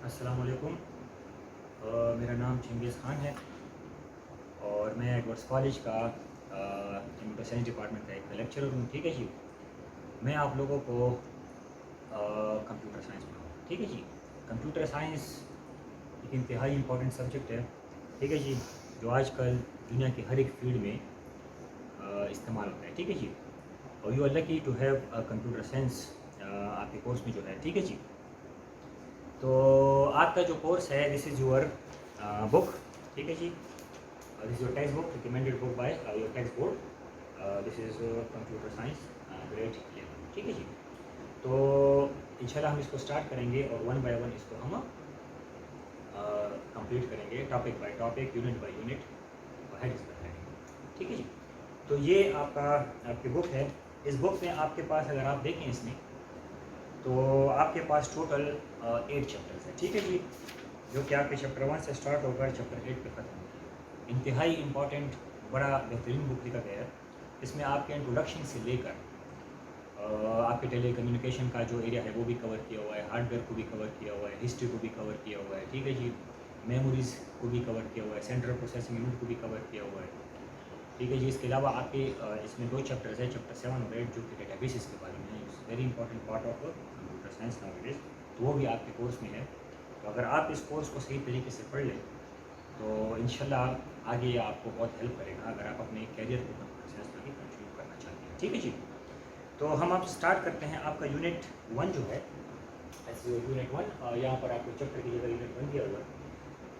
السلام علیکم. میرا نام چنگیز خان ہے اور میں ایڈورڈس کالج کا کمپیوٹر سائنس ڈپارٹمنٹ کا ایک لیکچرر ہوں. ٹھیک ہے جی. میں آپ لوگوں کو کمپیوٹر سائنس پڑھاؤں. ٹھیک ہے جی. کمپیوٹر سائنس ایک انتہائی امپورٹنٹ سبجیکٹ ہے. ٹھیک ہے جی. جو آج کل دنیا کی ہر ایک فیلڈ میں استعمال ہوتا ہے. ٹھیک ہے جی. اور you are lucky to have computer science آپ کے کورس میں جو ہے. ٹھیک ہے جی. تو آپ کا جو کورس ہے دس از یور بک. ٹھیک ہے جی. This is your text book recommended book by your text board. This is computer science grade 11. ٹھیک ہے جی. تو انشاءاللہ ہم اس کو اسٹارٹ کریں گے اور ون بائی ون اس کو ہم کمپلیٹ کریں گے topic by topic, unit by unit, headings by heading. ٹھیک ہے جی. تو یہ آپ کی بک ہے. اس بک میں آپ کے پاس اگر آپ دیکھیں اس میں تو آپ کے پاس ٹوٹل 8 چیپٹرز ہیں. ٹھیک ہے جی. جو کہ آپ کے چیپٹر 1 سے اسٹارٹ ہو کر چیپٹر 8 پہ ختم ہوگی. انتہائی امپورٹنٹ بڑا بہترین بک لکھا گیا ہے. اس میں آپ کے انٹروڈکشن سے لے کر آپ کے ٹیلی کمیونیکیشن کا جو ایریا ہے وہ بھی کور کیا ہوا ہے, ہارڈ ویئر کو بھی کور کیا ہوا ہے, ہسٹری کو بھی کور کیا ہوا ہے. ٹھیک ہے جی. میموریز کو بھی کور کیا ہوا ہے, سینٹرل پروسیسنگ یونٹ کو بھی کور کیا ہوا ہے. ٹھیک ہے جی. اس کے علاوہ آپ کے اس میں 2 چیپٹرز ہیں, چیپٹر 7 اور 8, جو کہ ڈیٹا بیسز کے بارے میں ہے. It's very important part of computer science now it is. تو وہ بھی آپ کے کورس میں ہے. تو اگر آپ اس کورس کو صحیح طریقے سے پڑھ لیں تو انشاءاللہ آگے یہ آپ کو بہت ہیلپ کرے گا اگر آپ اپنے کیریئر کو کمپیوٹر سائنس میں بھی کنٹینیو کرنا چاہتے ہیں. ٹھیک ہے جی. تو ہم آپ اسٹارٹ کرتے ہیں. آپ کا یونٹ 1 جو ہے یونٹ 1, یہاں پر آپ کو چیپٹر کی جگہ یونٹ 1 دیا ہوا ہے.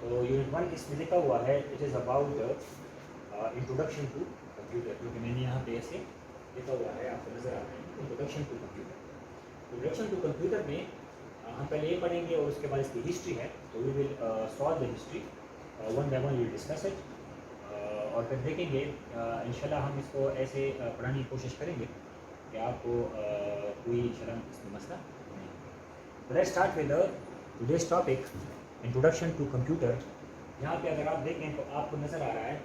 تو یونٹ 1 اس میں لکھا ہوا ہے it is about introduction to computer. کیونکہ میں نے یہاں پہ ایسے لکھا ہوا ہے, آپ کو نظر آ رہا ہے introduction to computer. Introduction to computer میں ہم پہلے یہ پڑھیں گے اور اس کے بعد اس کی ہسٹری ہے. تو we will solve the history one by one, we will discuss it. اور پھر دیکھیں گے انشاءاللہ ہم اس کو ایسے پڑھانے کی کوشش کریں گے کہ آپ کو کوئی انشاءاللہ اس میں مسئلہ نہیں. Let's start with today's topic introduction to computer. یہاں پہ اگر آپ دیکھیں تو آپ کو نظر آ رہا ہے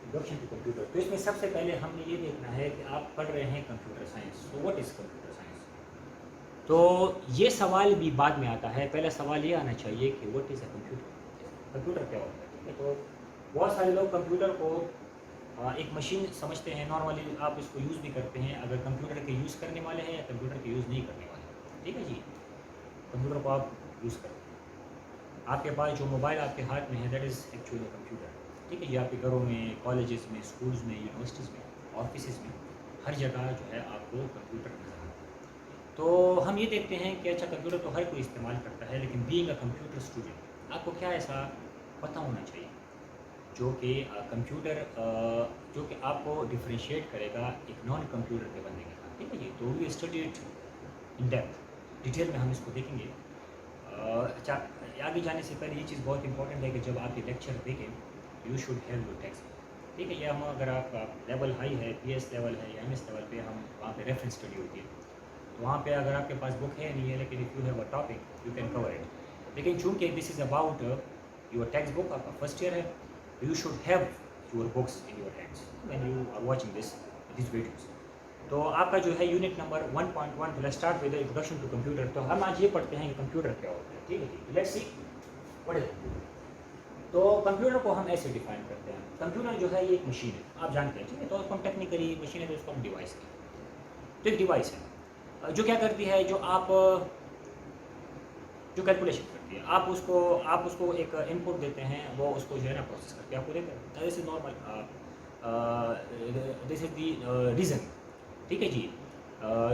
انٹروڈکشن ٹو کمپیوٹر. تو اس میں سب سے پہلے ہم نے یہ دیکھنا ہے کہ آپ پڑھ رہے ہیں computer science. So what is computer science. تو یہ سوال بھی بعد میں آتا ہے. پہلا سوال یہ آنا چاہیے کہ what is a computer. Computer کیا ہوتا ہے. ٹھیک ہے. تو بہت سارے لوگ کمپیوٹر کو ایک مشین سمجھتے ہیں. نارملی آپ اس کو یوز بھی کرتے ہیں اگر کمپیوٹر کے یوز کرنے والے ہیں یا کمپیوٹر کے یوز نہیں کرنے والے ہیں. ٹھیک ہے جی. کمپیوٹر کو آپ یوز کرتے ہیں. آپ کے پاس جو موبائل آپ کے ہاتھ میں ہے دیٹ از ایکچولی کمپیوٹر. ٹھیک ہے جی. آپ کے گھروں میں, کالجز میں, اسکولز میں, یونیورسٹیز میں, آفیسز میں, ہر جگہ جو ہے آپ کو کمپیوٹر نظر آتا ہے. تو ہم یہ دیکھتے ہیں کہ اچھا کمپیوٹر تو ہر کوئی استعمال کرتا ہے, لیکن بینگ اے کمپیوٹر اسٹوڈنٹ آپ کو کیا ایسا پتہ ہونا چاہیے جو کہ کمپیوٹر جو کہ آپ کو ڈفرینشیٹ کرے گا ایک نان کمپیوٹر کے بندے کے ساتھ. ٹھیک ہے جی. تو we study it in depth, detail میں ہم اس کو دیکھیں گے. اچھا آگے جانے سے پہلے یہ چیز بہت امپورٹنٹ ہے کہ جب آپ یہ لیکچر دیکھیں you should have your text. ٹھیک ہے. یہ ہم اگر آپ کا لیول ہائی ہے, پی ایس لیول ہے یا ایم ایس لیول پہ, ہم وہاں پہ ریفرنس اسٹڈی ہوتی ہے. تو وہاں پہ اگر آپ کے پاس بک ہے نہیں ہے, لیکن if you have a topic you can cover it. لیکن چونکہ this is about your text book, آپ کا فرسٹ ایئر ہے, you should have your books in your hands when you are watching these videos. تو آپ کا جو ہے unit number 1.1 will start with introduction to computer. تو ہم آج یہ پڑھتے ہیں کہ کمپیوٹر کیا ہوتا ہے. ٹھیک ہے جی. Let's see what is computer. تو کمپیوٹر کو ہم ایسے ڈیفائن کرتے ہیں. کمپیوٹر جو ہے یہ ایک مشین ہے, آپ جانتے ہیں. ٹھیک ہے. تو اس کو ہم ٹیکنیکلی مشین ہے تو اس کو ہم ڈیوائس کہتے ہیں. تو ایک ڈیوائس ہے جو کیا کرتی ہے, جو آپ جو کیلکولیشن کرتی ہے. آپ اس کو ایک ان پٹ دیتے ہیں, وہ اس کو جو ہے نا پروسیس کر کے آپ کو دیتا ہے. This is normal, this is the reason. ٹھیک ہے جی.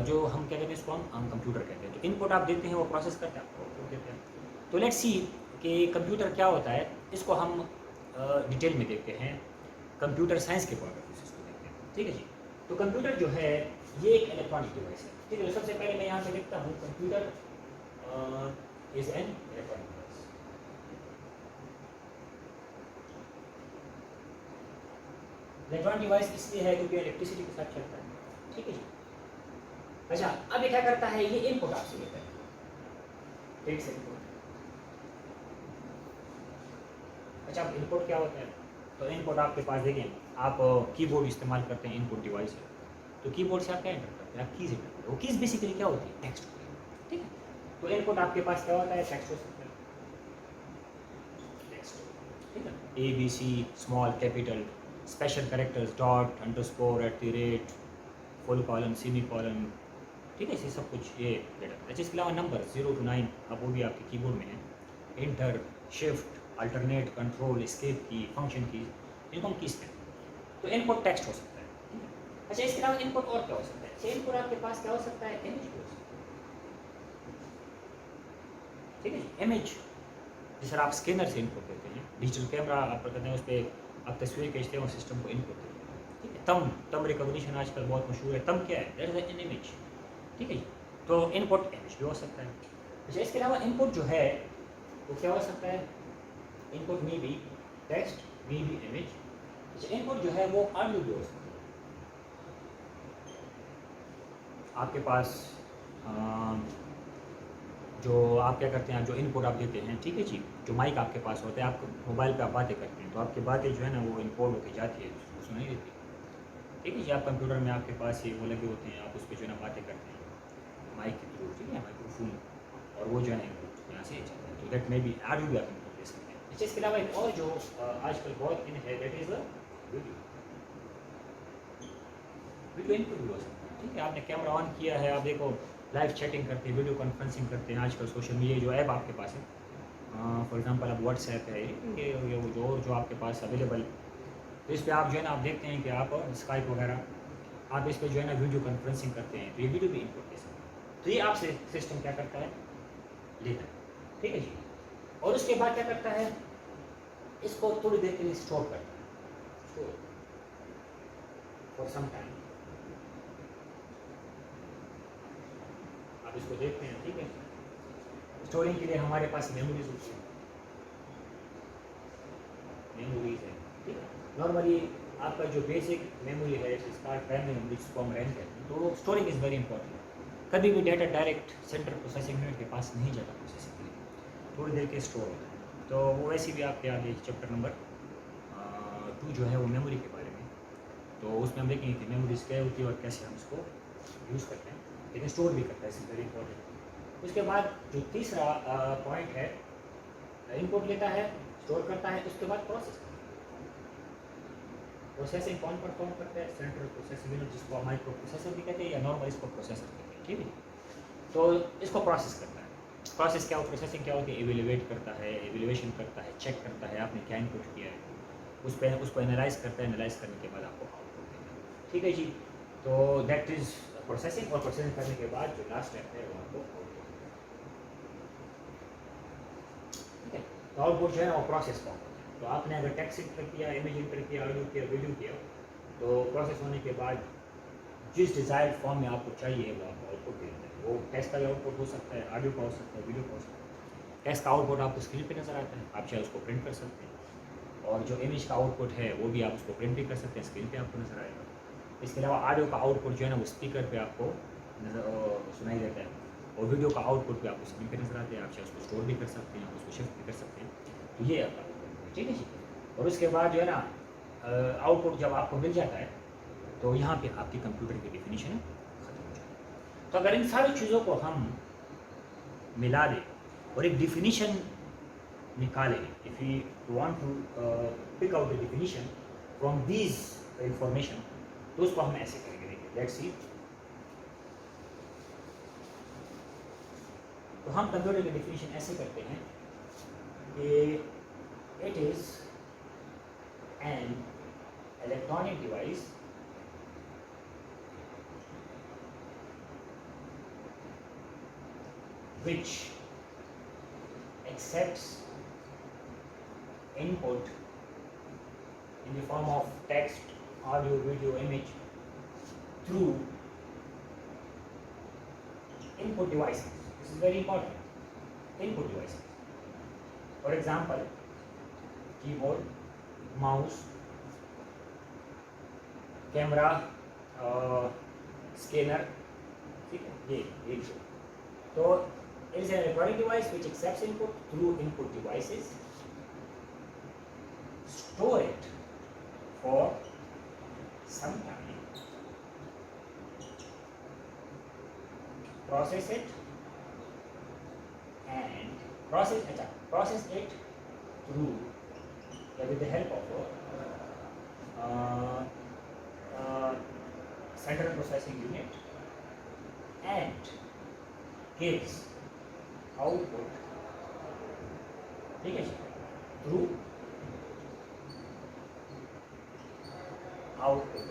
جو ہم کیا کہتے ہیں اس کو ہم کمپیوٹر کہتے ہیں. تو ان پٹ آپ دیتے ہیں, وہ پروسیس کرتے ہیں, آپ کو آؤٹ پٹ دیتے ہیں. تو لیٹس سی کہ کمپیوٹر کیا ہوتا ہے. اس کو ہم ڈیٹیل میں دیکھتے ہیں, کمپیوٹر سائنس کے پوائنٹ آف ویو سے اس کو دیکھتے ہیں. ٹھیک ہے جی. تو کمپیوٹر جو ہے یہ ایک الیکٹرانک ڈیوائس ہے. ٹھیک ہے. سب سے پہلے میں یہاں پہ لکھتا ہوں computer is an electronic device. Electronic device اس لیے ہے کیونکہ الیکٹریسٹی کے ساتھ چلتا ہے. ٹھیک ہے جی. اچھا اب یہ کیا کرتا ہے, یہ ان پٹ آپ سے لیتا ہے. ایک سیکنڈ. اچھا اب ان پٹ کیا ہوتا ہے. تو ان پٹ آپ کے پاس دیکھیں, آپ کی بورڈ استعمال کرتے ہیں, ان پٹ ڈیوائس ہے. تو کی بورڈ سے آپ کیا انٹر کرتے ہیں, آپ کیز انٹر کرتے ہیں. وہ کیز بیسیکلی کیا ہوتی ہے, ٹیکسٹ ہوتی ہے. ٹھیک ہے. तो इनपुट आपके पास क्या होता है, टेक्स्ट हो सकता है, टेक्स्ट, ठीक है, A B C, small capital, special characters, dot, underscore, at the rate, full colon, semicolon, ठीक है, ये सब कुछ ये डेटा। अच्छा, इसके अलावा नंबर 0 to 9 अब वो भी आपके कीबोर्ड में है, inter, shift, alternate, control, escape की, फंक्शन की, इनको हम कीज कहते हैं। तो इनपुट टेक्स्ट हो सकता है, ठीक है। अच्छा, इसके अलावा इनपुट और क्या हो सकता है, अच्छा इनपुट आपके पास क्या हो सकता है, इमेज भी हो सकता है, ठीक है, इमेज जिस तरह आप स्कैनर से इनपुट देते हैं, डिजिटल कैमरा आप कहते हैं, उस पर आप तस्वीर खींचते हैं और सिस्टम को इनपुट देते हैं, ठीक है। तम रिकॉग्निशन आजकल बहुत मशहूर है, तम क्या है, दैट इज एन इमेज, ठीक है जी। तो इनपुट इमेज भी हो सकता है। अच्छा, इसके अलावा इनपुट जो है वो क्या हो सकता है, इनपुट में भी टेक्स्ट, में भी इमेज। अच्छा, इनपुट जो है वो ऑडियो भी हो सकता है। आपके पास जो आप क्या करते हैं, जो इनपुट आप देते हैं, ठीक है जी, जो माइक आपके पास होता है, आप मोबाइल पे आप बातें करते हैं, तो आपकी बातें जो है ना वो इनपुट होकर जाती है, उसको सुनाई देती है, ठीक है जी। आप कंप्यूटर में आपके पास ये वो लगे होते हैं, आप उस पर जो है ना बातें करते हैं माइक के थ्रू, ठीक है, माइक्रोफोन, और वो जो है ना इनपुट यहाँ से जाता है, तो दैट में भी ऑडियो भी आप इनपुट दे सकते हैं। अच्छा, इसके अलावा एक और जो आजकल बहुत इन है, that is video, video input भी हो सकता है, ठीक है। आपने कैमरा ऑन किया है, आप देखो लाइव चैटिंग करते हैं, वीडियो कॉन्फ्रेंसिंग करते हैं, आजकल सोशल मीडिया जो ऐप आपके पास है, फॉर एग्जांपल अब व्हाट्सएप है, ये वो जो आपके पास अवेलेबल, तो इस पर आप जो है ना आप देखते हैं कि आप स्काइप वगैरह आप इस पर जो है ना वीडियो कॉन्फ्रेंसिंग करते हैं, तो ये वीडियो भी इनपुट दे सकते हैं। तो ये आपसे सिस्टम क्या करता है, लेता है, ठीक है जी। और उसके बाद क्या करता है, इसको थोड़ी देर के लिए स्टोर करता है, स्टोर फॉर सम टाइम, आप इसको देखते हैं, ठीक है। स्टोरिंग के लिए हमारे पास मेमोरीज होती है, मेमोरीज है, ठीक है। नॉर्मली आपका जो बेसिक मेमोरी है, जिसका रैम मेमोरी जिसको हम रैम कहते हैं, तो स्टोरिंग इज़ वेरी इंपॉर्टेंट। कभी भी data direct central processing unit के पास नहीं जाता प्रोसेसिंग के लिए, थोड़ी देर के स्टोर होता है। तो वो वैसे भी आपके आगे चैप्टर नंबर 2 जो है वो मेमोरी के बारे में, तो उसमें हम देखेंगे कि मेमोरीज क्या होती है और कैसे हम इसको यूज़ करते हैं, लेकिन स्टोर भी करता है, इस वेरी इंपॉर्टेंट। उसके बाद जो तीसरा पॉइंट है, इनपुट लेता है, स्टोर करता है, उसके बाद प्रोसेस। प्रोसेसिंग कौन परफॉर्म करता है, सेंट्रल प्रोसेसिंग यूनिट, जिसको आप माइक्रो प्रोसेसर भी कहते हैं या नॉर्मल इसको प्रोसेसर कहते हैं, ठीक है। तो इसको प्रोसेस करता है। प्रोसेस क्या हो, प्रोसेसिंग क्या होती है, एवेल्युएट करता है, एवेल्युएशन करता है, चेक करता है आपने क्या इनपुट किया है, उसको एनालाइज करता है, एनालाइज करने के बाद आपको आउटपुट देता है, ठीक है जी। तो दैट इज प्रोसेसिंग, और प्रोसेसिंग करने के बाद जो लास्ट स्टेप है वो आपको आउटपुट, ठीक है। तो आउटपुट जो है वो प्रोसेस का होता है। तो आपने अगर टेक्स्ट इंटर किया, इमेज इंटर किया, ऑडियो किया, वीडियो किया, तो प्रोसेस होने के बाद जिस डिज़ायर्ड फॉर्म में आपको चाहिए वो आपको आउटपुट दे देता है। वो टेक्स्ट का आउटपुट हो सकता है, ऑडियो का हो सकता है, वीडियो का हो सकता है। टेक्स्ट का आउटपुट आपको स्क्रीन पे नज़र आता है, आप चाहे उसको प्रिंट कर सकते हैं, और जो इमेज का आउटपुट है वो भी आप उसको प्रिंट भी कर सकते हैं, स्क्रीन पे आपको नज़र आएगा। इसके अलावा ऑडियो का आउटपुट जो है ना वो स्पीकर पे आपको सुनाई देता है, और वीडियो का आउटपुट भी आपको स्क्रीन पे नज़र आते हैं, आप चाहे उसको स्टोर भी कर सकते हैं, उसको शिफ्ट भी कर सकते हैं। तो ये आपका ठीक है जी। और उसके बाद जो है ना आउटपुट जब आपको मिल जाता है, तो यहाँ पे आपकी कंप्यूटर की डेफिनेशन खत्म हो जाती है। तो अगर इन सारी चीज़ों को हम मिला दें और एक डिफिनीशन निकालें, if you want to pick out the definition from these information, तो उसको हम ऐसे करेंगे, देखिए लेट्स सी। तो हम कंप्यूटर की डेफिनेशन ऐसे करते हैं कि it is an electronic device which accepts input in the form of text, audio, video, image through input devices. This is very important. Input devices. For example, keyboard, mouse, camera, scanner. ठीक है, ये एक तो it is an electronic device which accepts input through input devices, store it for some time, process it, process it through with the help of central processing unit and gives output, ठीक है जी, through output.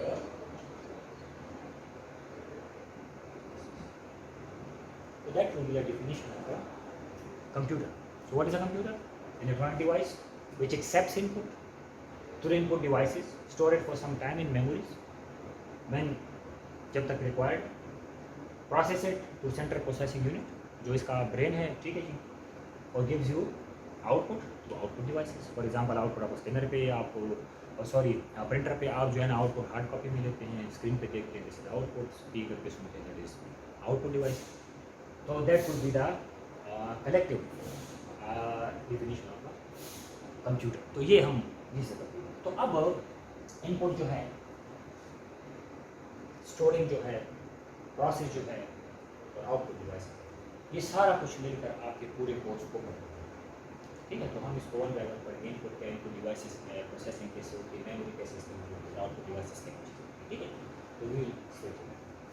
So that will be the definition of a computer. So what is a computer? An electronic device which accepts input through input devices, store it for some time in memories when जब तक required, process it to central processing unit जो इसका brain है, ठीक है जी, और gives you output to output devices. For example, output आप scanner पे, आप प्रिंटर पे आप जो है ना आउटपुट हार्ड कॉपी में लेते हैं, स्क्रीन पे देखते हैं, दिस इज आउटपुट, स्पीकर पे सुनते हैं, दैट इज आउटपुट डिवाइस. तो that would be the collective definition of computer. तो ये हम जिसे करते हैं. तो अब इनपुट जो है, स्टोरिंग जो है, प्रोसेस जो है और आउटपुट डिवाइस, ये सारा कुछ मिलकर आपके पूरे कोर्स को बनाते हैं. ठीक है, तो हम इसको वन बाय वन पढ़ेंगे. इनपुट क्या, इनपुट डिवाइसेस क्या है, प्रोसेसिंग कैसे होती है, मेमोरी कैसे इस्तेमाल होती है, आउटपुट डिवाइसेस क्या होती है. ठीक है, तो विल स्टार्ट.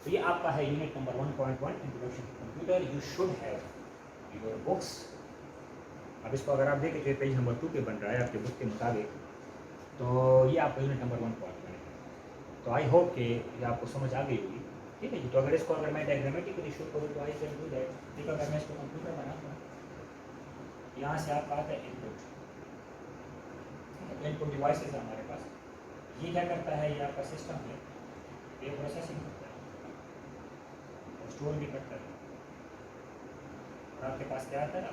तो ये आपका है unit number 1.1 introduction to computer. You should have your books. अब इसको अगर आप देखें तो पेज नंबर 2 पे बन रहा है आपके बुक के मुताबिक. तो ये आपका यूनिट नंबर 1.1 है. तो आई होप कि ये आपको समझ आ गई होगी. ठीक है जी. तो अगर मैं डायग्रामेटिकली शो करूँ तो आई कैन डू दैट. ठीक है, अगर मैं इसको कंप्यूटर बनाता हूँ, यहाँ से आपका आता है इनपुट. इनपुट डिवाइसेस है हमारे पास. ये क्या करता है, ये आपका सिस्टम है, ये प्रोसेसिंग करता है और स्टोर भी करता है. और आपके पास क्या आता है,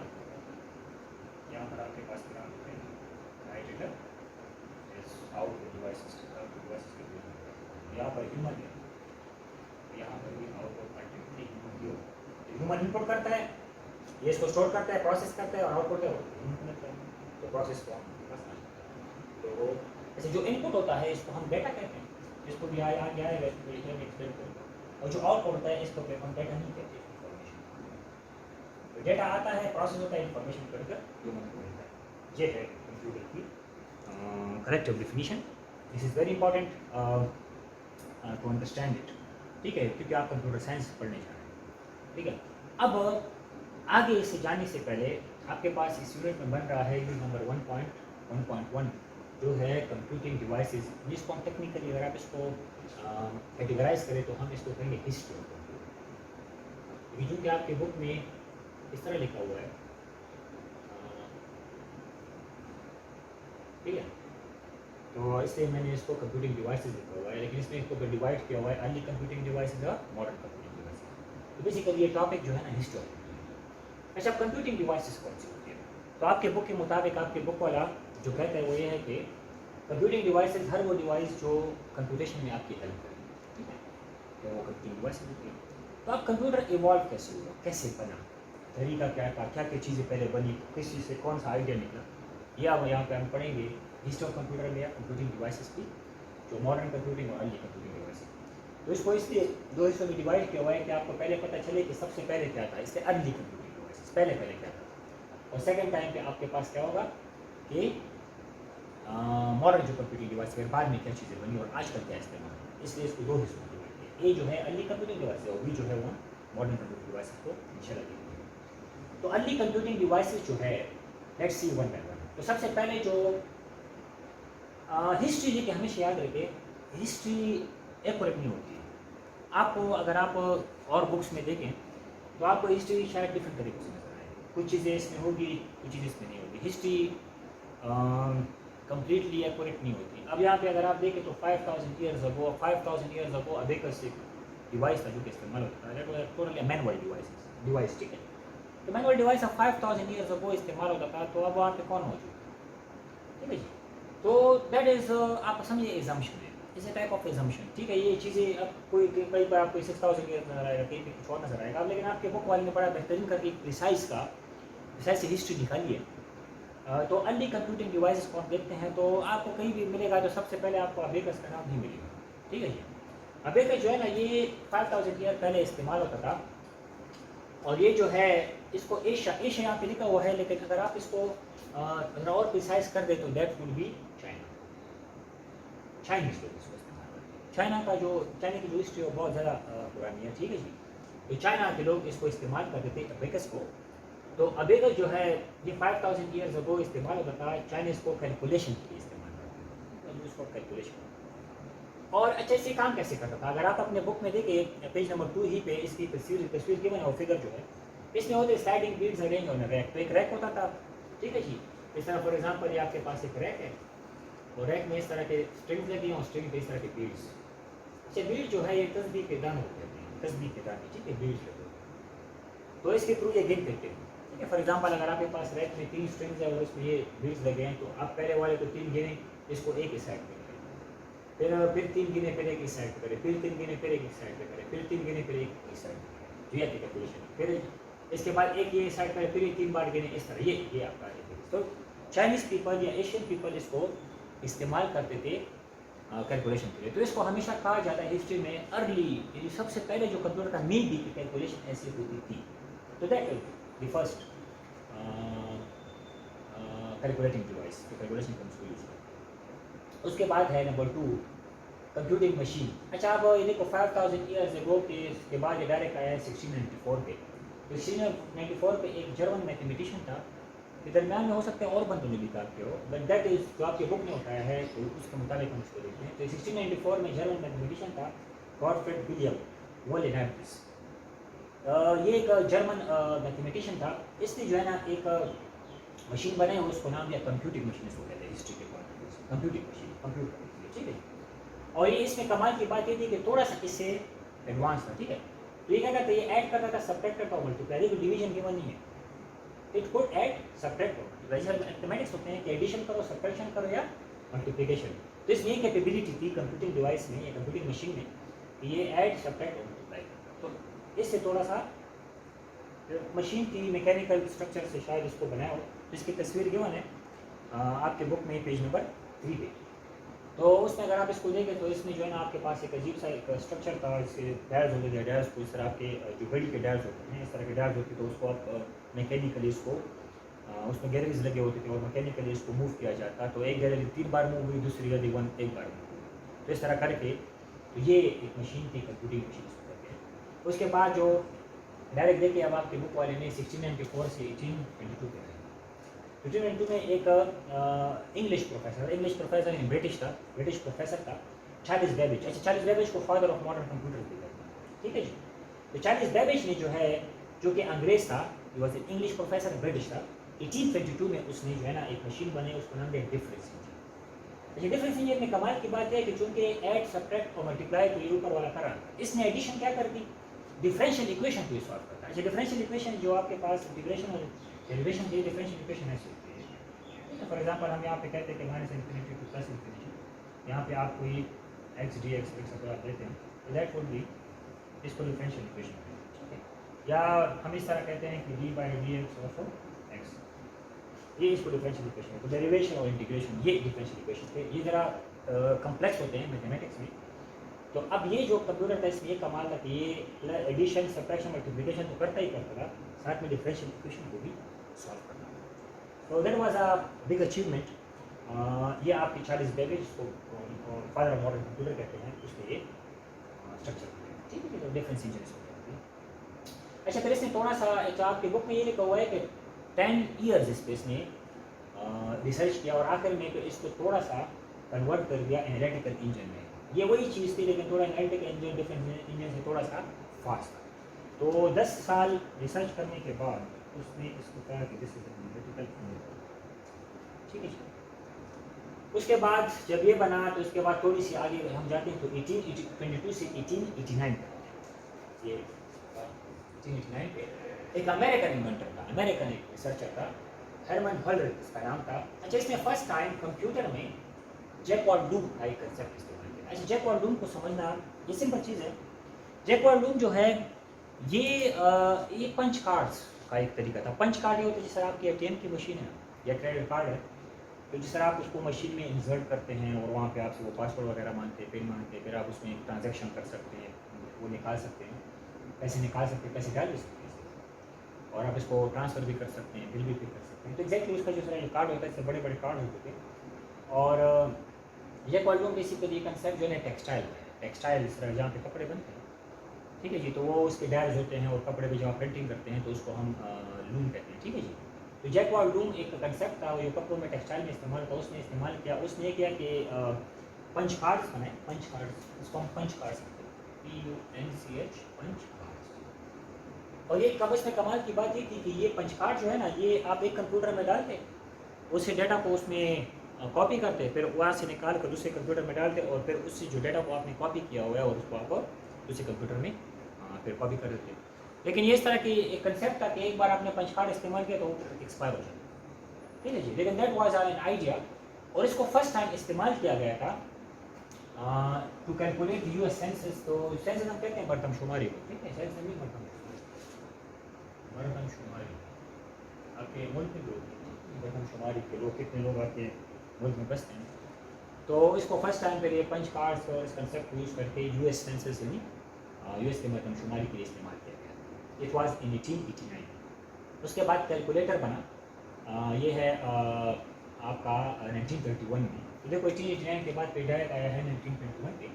यहाँ पर आपके पास क्या होते हैं, राइट इधर आउटपुट डिवाइसेस. यहाँ पर ह्यूमन है, यहाँ पर भी आउटपुट कंटिन्यूटी ह्यूमन इनपुट करता है, ये इसको स्टोर करता है, प्रोसेस करता है और आउटपुट है तो प्रोसेस को हम. तो ऐसे जो इनपुट होता है इसको हम डेटा कहते हैं. इसको भी आगे आएगा, इसको एक्सप्लेन करूँगा. और जो आउटपुट होता है इसको हम डेटा नहीं कहते, इंफॉर्मेशन. तो डेटा आता है, प्रोसेस होता है, इंफॉर्मेशन करके ह्यूमन को मिलता है. ये है कंप्यूटर की corrective definition. This is very important to understand it. ठीक है, क्योंकि आप कंप्यूटर साइंस पढ़ने जा रहे हैं. ठीक है, अब आगे इसे जाने से पहले आपके पास इस यूनिट में बन रहा है यूनिट नंबर 1.1 जो है कंप्यूटिंग डिवाइसेस. जिसको हम टेक्निकली अगर आप इसको कैटेगराइज करें तो हम इसको कहेंगे हिस्ट्री ऑफ कंप्यूटर. जो कि आपके बुक में इस तरह लिखा हुआ है. ठीक है, तो इसलिए मैंने इसको कंप्यूटिंग डिवाइसेस लिखा हुआ है, लेकिन इसमें इसको डिवाइड किया हुआ है अर्ली कंप्यूटिंग डिवाइसेस और मॉडर्न कंप्यूटिंग डिवाइसेस. तो बेसिकली ये टॉपिक जो है ना हिस्ट्री ऑफ. अच्छा, कंप्यूटिंग डिवाइसेस कौन सी होती है? तो आपके बुक के मुताबिक आपके बुक वाला जो कहता है वो ये है कि कंप्यूटिंग डिवाइसेस हर वो डिवाइस जो कंप्यूटेशन में आपकी हेल्प करेगी. ठीक है, तो वो कंप्यूटिंग डिवाइसेस होती है. तो अब कंप्यूटर इवॉल्व कैसे हुआ, कैसे बना, तरीका क्या था, क्या क्या चीज़ें पहले बनी, किस चीज़ से कौन सा आइडिया निकला, ये अब यहाँ पे हम पढ़ेंगे. हिस्ट्री ऑफ कंप्यूटर में कंप्यूटिंग डिवाइसेस की, जो मॉडर्न कंप्यूटिंग और अर्ली कंप्यूटिंग डिवाइसेस. तो इसको इसलिए दो हिस्सों में डिवाइड किया हुआ है कि आपको पहले पता चले कि सबसे पहले क्या था, इससे अर्ली कंप्यूटिंग डिवाइसेस पहले क्या था, और सेकेंड टाइम पे आपके पास क्या होगा कि मॉडर्न जो कंप्यूटिंग डिवाइस है बाद में क्या चीज़ें बनी और आजकल क्या इस्तेमाल. इसलिए इसको दो हिस्सों में डिवाइड किया. ए जो है अर्ली कंप्यूटिंग डिवाइस है और बी जो है वो मॉडर्न कंप्यूटिंग डिवाइस को इंशाल्लाह देखेंगे. तो अर्ली कंप्यूटिंग डिवाइसेस जो है, let's see one by one. तो सबसे पहले जो हिस्ट्री ये कि हमेशा याद रखें, हिस्ट्री एक्यूरेट नहीं होती है. आपको अगर आप और बुक्स में देखें तो आपको हिस्ट्री शायद डिफरेंट तरीक़ों से नजर आएगी. कुछ चीज़ें इसमें होगी, कुछ चीज़ें इसमें नहीं होगी. हिस्ट्री कम्प्लीटली एक्यूरेट नहीं होती. अब यहाँ पे अगर आप देखें तो 5000 ईयर्स अगो अबेकस एक डिवाइस था जो कि इस्तेमाल होता है. Totally manual device. ठीक है, तो मैनुअल डिवाइस अब 5000 ईयर्स अगो इस्तेमाल होता था. तो अब वहाँ पे कौन मौजूद? ठीक है जी. तो दैट इज़ आप समझिए एग्जाम्पशन है, इस टाइप ऑफ एग्जाम्पशन. ठीक है, ये चीज़ें अब कोई कई बार आपको 6000 ईयर्स नजर आएगा, कहीं पे कुछ और नजर आएगा. लेकिन आपके बुक वाले ने बड़ा बेहतरीन करके एक प्रिसाइज से हिस्ट्री निकाली है. तो अर्ली कंप्यूटिंग डिवाइसेस को आप देखते हैं तो आपको कहीं भी मिलेगा तो सबसे पहले आपको अबेकस का नाम नहीं मिलेगा. ठीक है जी. अबेकस जो है ना, ये 5000 ईयर पहले इस्तेमाल होता था. और ये जो है اس کو ایشیا یہاں پہ لکھا ہوا ہے، لیکن اگر آپ اس کو اور پریسائز کر دیں تو that would be China. Chinese لوگ اس کو استعمال کرتے ہیں. چائنا کی جو ہسٹری ہے وہ بہت زیادہ پرانی ہے. ٹھیک ہے جی. تو چائنا کے لوگ اس کو استعمال کرتے تھے ابیکس کو. تو ابیکس جو ہے یہ 5000 ایئرز اگو استعمال ہوتا تھا. چائنیز کو کیلکولیشن کے لیے استعمال کرتے تھے. اس کو کیلکولیشن. اور اچھا اس سے کام کیسے کرتا تھا؟ اگر آپ اپنے بک میں دیکھیں پیج نمبر 2 ہی پہ اس کی تصویر کی ہے اور فگر جو ہے اس میں ہوتے سلائڈنگ بیڈز ارینج آن ریک. تو ایک ریک ہوتا تھا. ٹھیک ہے جی. اس طرح فار ایگزامپل یہ آپ کے پاس ایک ریک ہے اور ریک میں اس طرح کے اسٹرنگز لگی ہیں اور اسٹرنگ پہ اس طرح کے بیڈز. اچھا بیڈ جو ہے یہ تسبیح کے دانے ہوتے ہیں. تسبیح کے دانے. ٹھیک ہے. بیڈز لگے تو اس کے تھرو یہ گن کرتے ہیں. ٹھیک ہے. فار ایگزامپل اگر آپ کے پاس ریک میں 3 اسٹرنگز ہیں اور اس میں یہ بیڈز لگے ہیں تو آپ پہلے والے کو 3 گنے اس کو ایک ہی سائڈ پہ پھر 3 گنے پھر ایک ہی سائڈ پہ کرے, پھر 3 گنے پھر ایک ہی سائڈ پہ کرے, پھر 3 گنے پھر ایک ہی سائڈ پہ کرے. تو یہ آپ کی کیلکولیشن. پھر اس کے بعد ایک یہ سائڈ کرے پھر 3 بار گنے اس طرح. یہ آپ کا ہے. تو چائنیز پیپل یا ایشین پیپل اس کو استعمال کرتے تھے کیلکولیشن کے لیے. تو اس کو ہمیشہ کہا جاتا ہے ہسٹری میں ارلی یعنی سب سے پہلے جو کمپیوٹر کا نیم بھی کیلکولیشن ایسی ہوتی تھی. تو that the first calculating device جو کیلکولیشن کا اس کو یوز کرتے ہیں. اس کے بعد ہے نمبر 2 کمپیوٹنگ مشین. اچھا آپ یہ دیکھو 5000 ایئرز اگو کے اس کے بعد یہ ڈائریکٹ آیا ہے 1694 پہ. تو 1694 پہ ایک جرمن میتھمیٹیشین تھا. درمیان میں ہو سکتے ہیں اور بندوں نے بھی کام کیا ہو, بٹ دیٹ از جو آپ کے بک میں ہوتا ہے تو اس کے مطابق ہم اس کو دیکھتے ہیں. تو 1694 میں جرمن میتھمیٹیشین تھا گاٹفریڈ ولیم وولنہمس. یہ ایک جرمن میتھمیٹیشین تھا. اس نے جو ہے نا ایک مشین بنائی اور اس کو نام دیا کمپیوٹنگ مشین. اس کو کہتے ہیں ہسٹری کے پوائنٹ کمپیوٹنگ مشین, کمپیوٹر. ٹھیک ہے. اور یہ اس میں کمال کی بات یہ تھی کہ تھوڑا سا اس سے ایڈوانس تھا. ٹھیک ہے. تو یہ کیا کرتا ہے, یہ ایڈ کرتا تھا, سبٹریکٹ کرتا اور ملٹیپلائی. کو ڈویژن گیون نہیں ہے. اٹ کوڈ ایڈ سبٹریکٹ اور ملٹیپلائی. جیسے میتھمیٹکس ہوتے ہیں کہ ایڈیشن کرو, سبٹریکشن کرو یا ملٹیپلیکیشن. تو اس میں یہ کیپیبلٹی تھی کمپیوٹنگ ڈیوائس میں یا کمپیوٹنگ مشین میں کہ یہ ایڈ سبٹریکٹ اور ملٹیپلائی کرتا. تو اس سے تھوڑا سا مشین کی میکینیکل اسٹرکچر سے شاید اس کو بنایا ہو. تو اس کی تصویر گیون ہے آپ کے بک میں پیج نمبر 3 پہ. تو اس میں اگر آپ اس کو دیکھیں تو اس میں جو ہے نا آپ کے پاس ایک عجیب سا ایک اسٹرکچر تھا. اس کے ڈائرز ہوتے تھے. ڈائرز کو اس طرح کے جو گھڑی کے ڈائرز ہوتے ہیں اس طرح کے ڈائرز ہوتے تو اس کو آپ میکینیکلی اس کو اس میں گیلریز لگے ہوتے تھے اور میکینیکلی اس کو موو کیا جاتا. تو ایک گیلری 3 بار موو ہوئی, دوسری گیلری 1 بار موو ہوئی. تو اس طرح کر کے تو یہ ایک مشین تھی کمپیوٹنگ مشین اس کو کہتے ہیں. اس کے بعد جو ڈائریکٹ دیکھیے اب آپ کے بک والے نے 1694 سے 1822 پہ 1822 میں ایک انگلش پروفیسر یعنی برٹش پروفیسر تھا چارلز بیبیج. اچھا چارلز بیبیج کو فادر آف ماڈرن کمپیوٹر بھی کہتے ہیں. ٹھیک ہے جی. تو چارلز بیبیج نے جو ہے جو کہ انگریز تھا, he was an English professor, British تھا. 1822 میں اس نے جو ہے نا ایک مشین بنائی, اس کو نام دیا ڈفرینس انجن. اچھا ڈفرینس انجن میں کمال کی بات ہے کہ چونکہ ایڈ سبٹریکٹ اور ملٹیپلائی تو یہ اوپر والا کرا, اس نے ایڈیشن کیا کر دی, ڈفرینشیل ایکویشن کو سالو کرتا. اچھا ڈفرینشیل ایکویشن جو آپ کے پاس انٹیگریشن اور ڈیریویشن کی ڈفرینشیل ایکویشن ایسی ہوتی ہے. فار ایگزامپل ہم یہاں پہ کہتے ہیں کہ minus infinity two plus infinity, یہاں پہ آپ کوئی ایکس ڈی ایکس اگر آپ لیتے ہیں تو دیٹ وڈ بی اس کو ڈفرینشیل ایکویشن. ٹھیک ہے. یا ہم اس طرح کہتے ہیں کہ D by D x of x, یہ اس کو ڈفرینشیل ایکویشن ہے. تو ڈیریویشن اور انٹیگریشن یہ ڈفرینشیل ایکویشن ہے. یہ ذرا کمپلیکس ہوتے ہیں میتھمیٹکس میں. تو اب یہ جو کمپیوٹر تھا اس میں یہ کمال تھا کہ یہ ایڈیشن سبٹریکشن ملٹیپلیکیشن تو کرتا ہی کرتا تھا, ساتھ میں ڈفرینشیل ایکویشن کو بھی سالو کرنا. تو that was a big achievement. یہ آپ کی چارلز بیبیج کو فادر آف ماڈرن کمپیوٹر کہتے ہیں, اس کے یہ اسٹرکچر. ٹھیک ہے. تو ڈفرینس انجن اس کو کہتے ہیں. اچھا پھر اس نے تھوڑا سا آپ کے بک میں یہ لکھا ہوا ہے کہ 10 ایئرز اس پہ اس نے ریسرچ کیا اور آخر میں اس کو تھوڑا سا کنورٹ کر دیا انالیٹیکل انجن میں. یہ وہی چیز تھی لیکن تھوڑا انالیٹیکل انجن ڈفرینس انجن سے تھوڑا سا فاسٹ تھا. تو 10 سال ریسرچ کرنے کے بعد اس نے اس کو کہا کہ دس از انالیٹیکل انجن. ٹھیک ہے. اس کے بعد جب یہ بنا تو اس کے بعد تھوڑی سی آگے ہم جاتے ہیں تو 1822 سے 1889 تک. یہ 1889 پہ ایک امریکن انوینٹر تھا, امریکن ایک ریسرچر تھا, ہرمن ہولرتھ اس کا نام تھا. اچھا اس نے فرسٹ ٹائم کمپیوٹر میں جیکوارڈ لوپ کا ایک کنسیپٹ استعمال کیا. اچھا جیکوارڈ لوپ کو سمجھنا یہ سمپل چیز ہے. جیکوارڈ لوپ جو ہے یہ پنچ کارڈز کا ایک طریقہ تھا. پنچ کارڈ یہ ہوتا ہے جس طرح آپ کی ATM کی مشین ہے یا کریڈٹ کارڈ ہے, تو جس طرح آپ اس کو مشین میں انسرٹ کرتے ہیں اور وہاں پہ آپ سے وہ پاسورڈ وغیرہ مانگتے ہیں, پن مانگتے ہیں, پھر آپ اس میں ٹرانزیکشن کر سکتے ہیں, وہ نکال سکتے ہیں, پیسے نکال سکتے ہیں, پیسے ڈال بھی سکتے ہیں. اور آپ اس کو ٹرانسفر بھی کر سکتے ہیں, بل بھی پے کر سکتے ہیں. تو ایگزیکٹلی اس کا جو ہے کارڈ ہوتا ہے, اس سے بڑے بڑے کارڈ ہوتے تھے. اور یہ کالڈوم بیسیکلی کنسیپٹ جو ہے ٹیکسٹائل ہے, ٹیکسٹائل اس طرح جہاں پہ کپڑے بنتے ہیں, ٹھیک ہے جی. تو وہ اس کے ڈائز ہوتے ہیں اور کپڑے پہ جب آپ پرنٹنگ کرتے ہیں تو اس کو ہم لوم کہتے ہیں, ٹھیک ہے جی. تو جیکوارڈ لوم ایک کنسیپٹ تھا, وہ کپڑوں میں ٹیکسٹائل میں استعمال تھا. اس نے استعمال کیا, اس نے کیا کہ پنچ کارڈس بنائے, پنچ کارڈس, اس کو ہم پنچ کارڈس کہتے ہیں, PUNCH, پنچ کارڈس. اور یہ کبس میں کمال کی بات یہ تھی کہ یہ پنچ کارڈ جو ہے نا, یہ آپ ایک کمپیوٹر میں ڈالتے, اس سے ڈیٹا کو اس میں کاپی کرتے, پھر وہاں سے نکال کر دوسرے کمپیوٹر میں ڈالتے, اور پھر اس سے جو ڈیٹا کو آپ نے کاپی کیا ہوا ہے اور اس کو آپ دوسرے کمپیوٹر میں پھر کاپی کر دیتے. لیکن یہ اس طرح کی ایک کنسیپٹ تھا کہ ایک بار آپ نے پنچ کارڈ استعمال کیا تو وہ ایکسپائر ہو جاتا, ٹھیک ہے جی. لیکن دیٹ واز این آئیڈیا, اور اس کو فرسٹ ٹائم استعمال کیا گیا تھا ٹو کیلکولیٹ US سینسس. تو سینسس ہم کہتے ہیں مردم شماری کو, ٹھیک ہے, سینسس نہیں مردم شماری. آپ کے ملک میں لوگ مردم شماری کے لوگ کتنے لوگ آپ کے ملک میں بستے ہیں. تو اس کو فرسٹ ٹائم پہ یہ پنچ کارڈس اور اس کنسیپٹ کو یوز کر کے US سینسس یعنی US کے مردم شماری کے لیے استعمال کیا گیا. It was in 1889. اس کے بعد کیلکولیٹر بنا, یہ ہے آپ کا 1931 میں. تو دیکھو 1889 کے بعد پھر ڈائریکٹ آیا ہے 1921 پہ.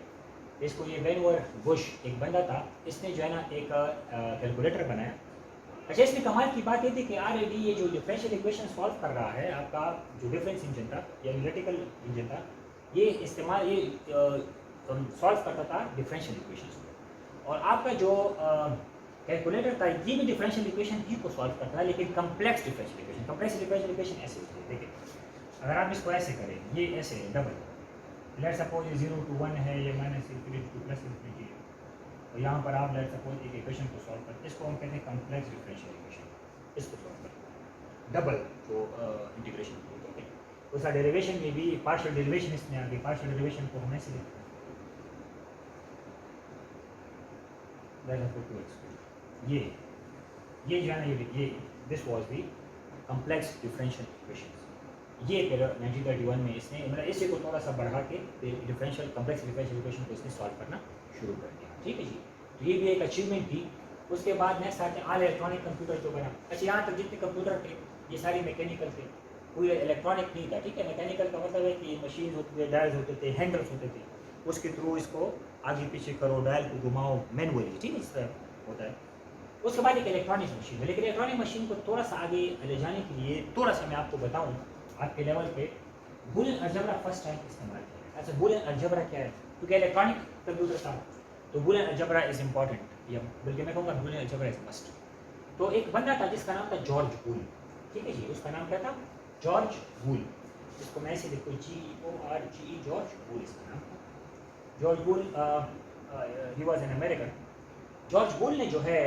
اس کو یہ وینور بش ایک بندہ تھا, اس نے جو ہے نا ایک کیلکولیٹر بنایا. اچھا, اس میں کمال کی بات یہ تھی کہ RAD یہ جو ڈفرینشیل ایکویشن سالو کر رہا ہے, آپ کا جو ڈفرینس انجن تھا یا انالیٹیکل انجن تھا, یہ استعمال یہ سالو کرتا تھا ڈفرینشیل ایکویشنس کو. اور آپ کا جو کیلکولیٹر تھا یہ بھی ڈفرینشیل ایکویشن ہی کو سالو کرتا ہے, لیکن complex differential equation. Complex differential equation ایسے ہوتی ہے, دیکھیں اگر آپ اس کو ایسے کریں, یہ ایسے ہے ڈبل, لیٹ سپوز یہ 0 to 1 ہے, یہ minus infinity two plus infinity ہے, اور یہاں پر آپ لیٹ سپوز ایک ایکویشن کو سالو کرتے ہیں, اس کو ہم کہتے ہیں کمپلیکس ڈفرینشیل ایکویشن. اس کو سالو کرتے ہیں ڈبل جو انٹیگریشن کو, ٹھیک ہے. اس کا ڈیریویشن میں بھی پارشل ڈیریویشن اس میں آ گئی. پارشل ڈیریویشن کو ہم ایسے لکھتے ہیں, یہ جو ہے نا یہ this was the complex differential equations. یہ پھر 1931 میں اس نے مطلب اسی کو تھوڑا سا بڑھا کے ڈفرینشیل کمپلیکس ڈفرینشیل ایکویشن کو اس نے سالو کرنا شروع کر دیا, ٹھیک ہے جی. تو یہ بھی ایک اچیومنٹ تھی. اس کے بعد نیکسٹ آتے ہیں آل الیکٹرانک کمپیوٹر جو بنا. اچھا, یہاں تک جتنے کمپیوٹر تھے یہ ساری میکینیکل تھے, کوئی الیکٹرانک نہیں تھا, ٹھیک ہے. میکینیکل کا مطلب ہے کہ مشین ہوتی تھے, ڈائلز ہوتے تھے, ہینڈلس ہوتے تھے, اس کے تھرو اس کو آگے پیچھے کرو, ڈائل کو گھماؤ مینولی, ٹھیک ہے, اس طرح ہوتا ہے. اس کے بعد ایک الیکٹرانک مشین ہے, لیکن الیکٹرانک مشین کو تھوڑا سا آگے لے جانے کے لیے تھوڑا سا میں آپ کو بتاؤں آپ کے لیول پہ, بولین الجبرا فرسٹ ٹائم استعمال کیا. اچھا, بولین الجبرا کیا ہے, کیونکہ الیکٹرانک کمپیوٹر تھا تو بولین الجبرا از امپورٹنٹ, یا بلکہ میں کہوں گا بولین الجبرا از مسٹ. تو ایک بندہ تھا جس کا نام تھا جارج بول, ٹھیک ہے جی. اس کا نام کیا تھا, جارج بول. اس کو میں ایسے لکھوں GORGE, جارج بول اس کا نام تھا. جارج بول he was an American. George بول نے جو ہے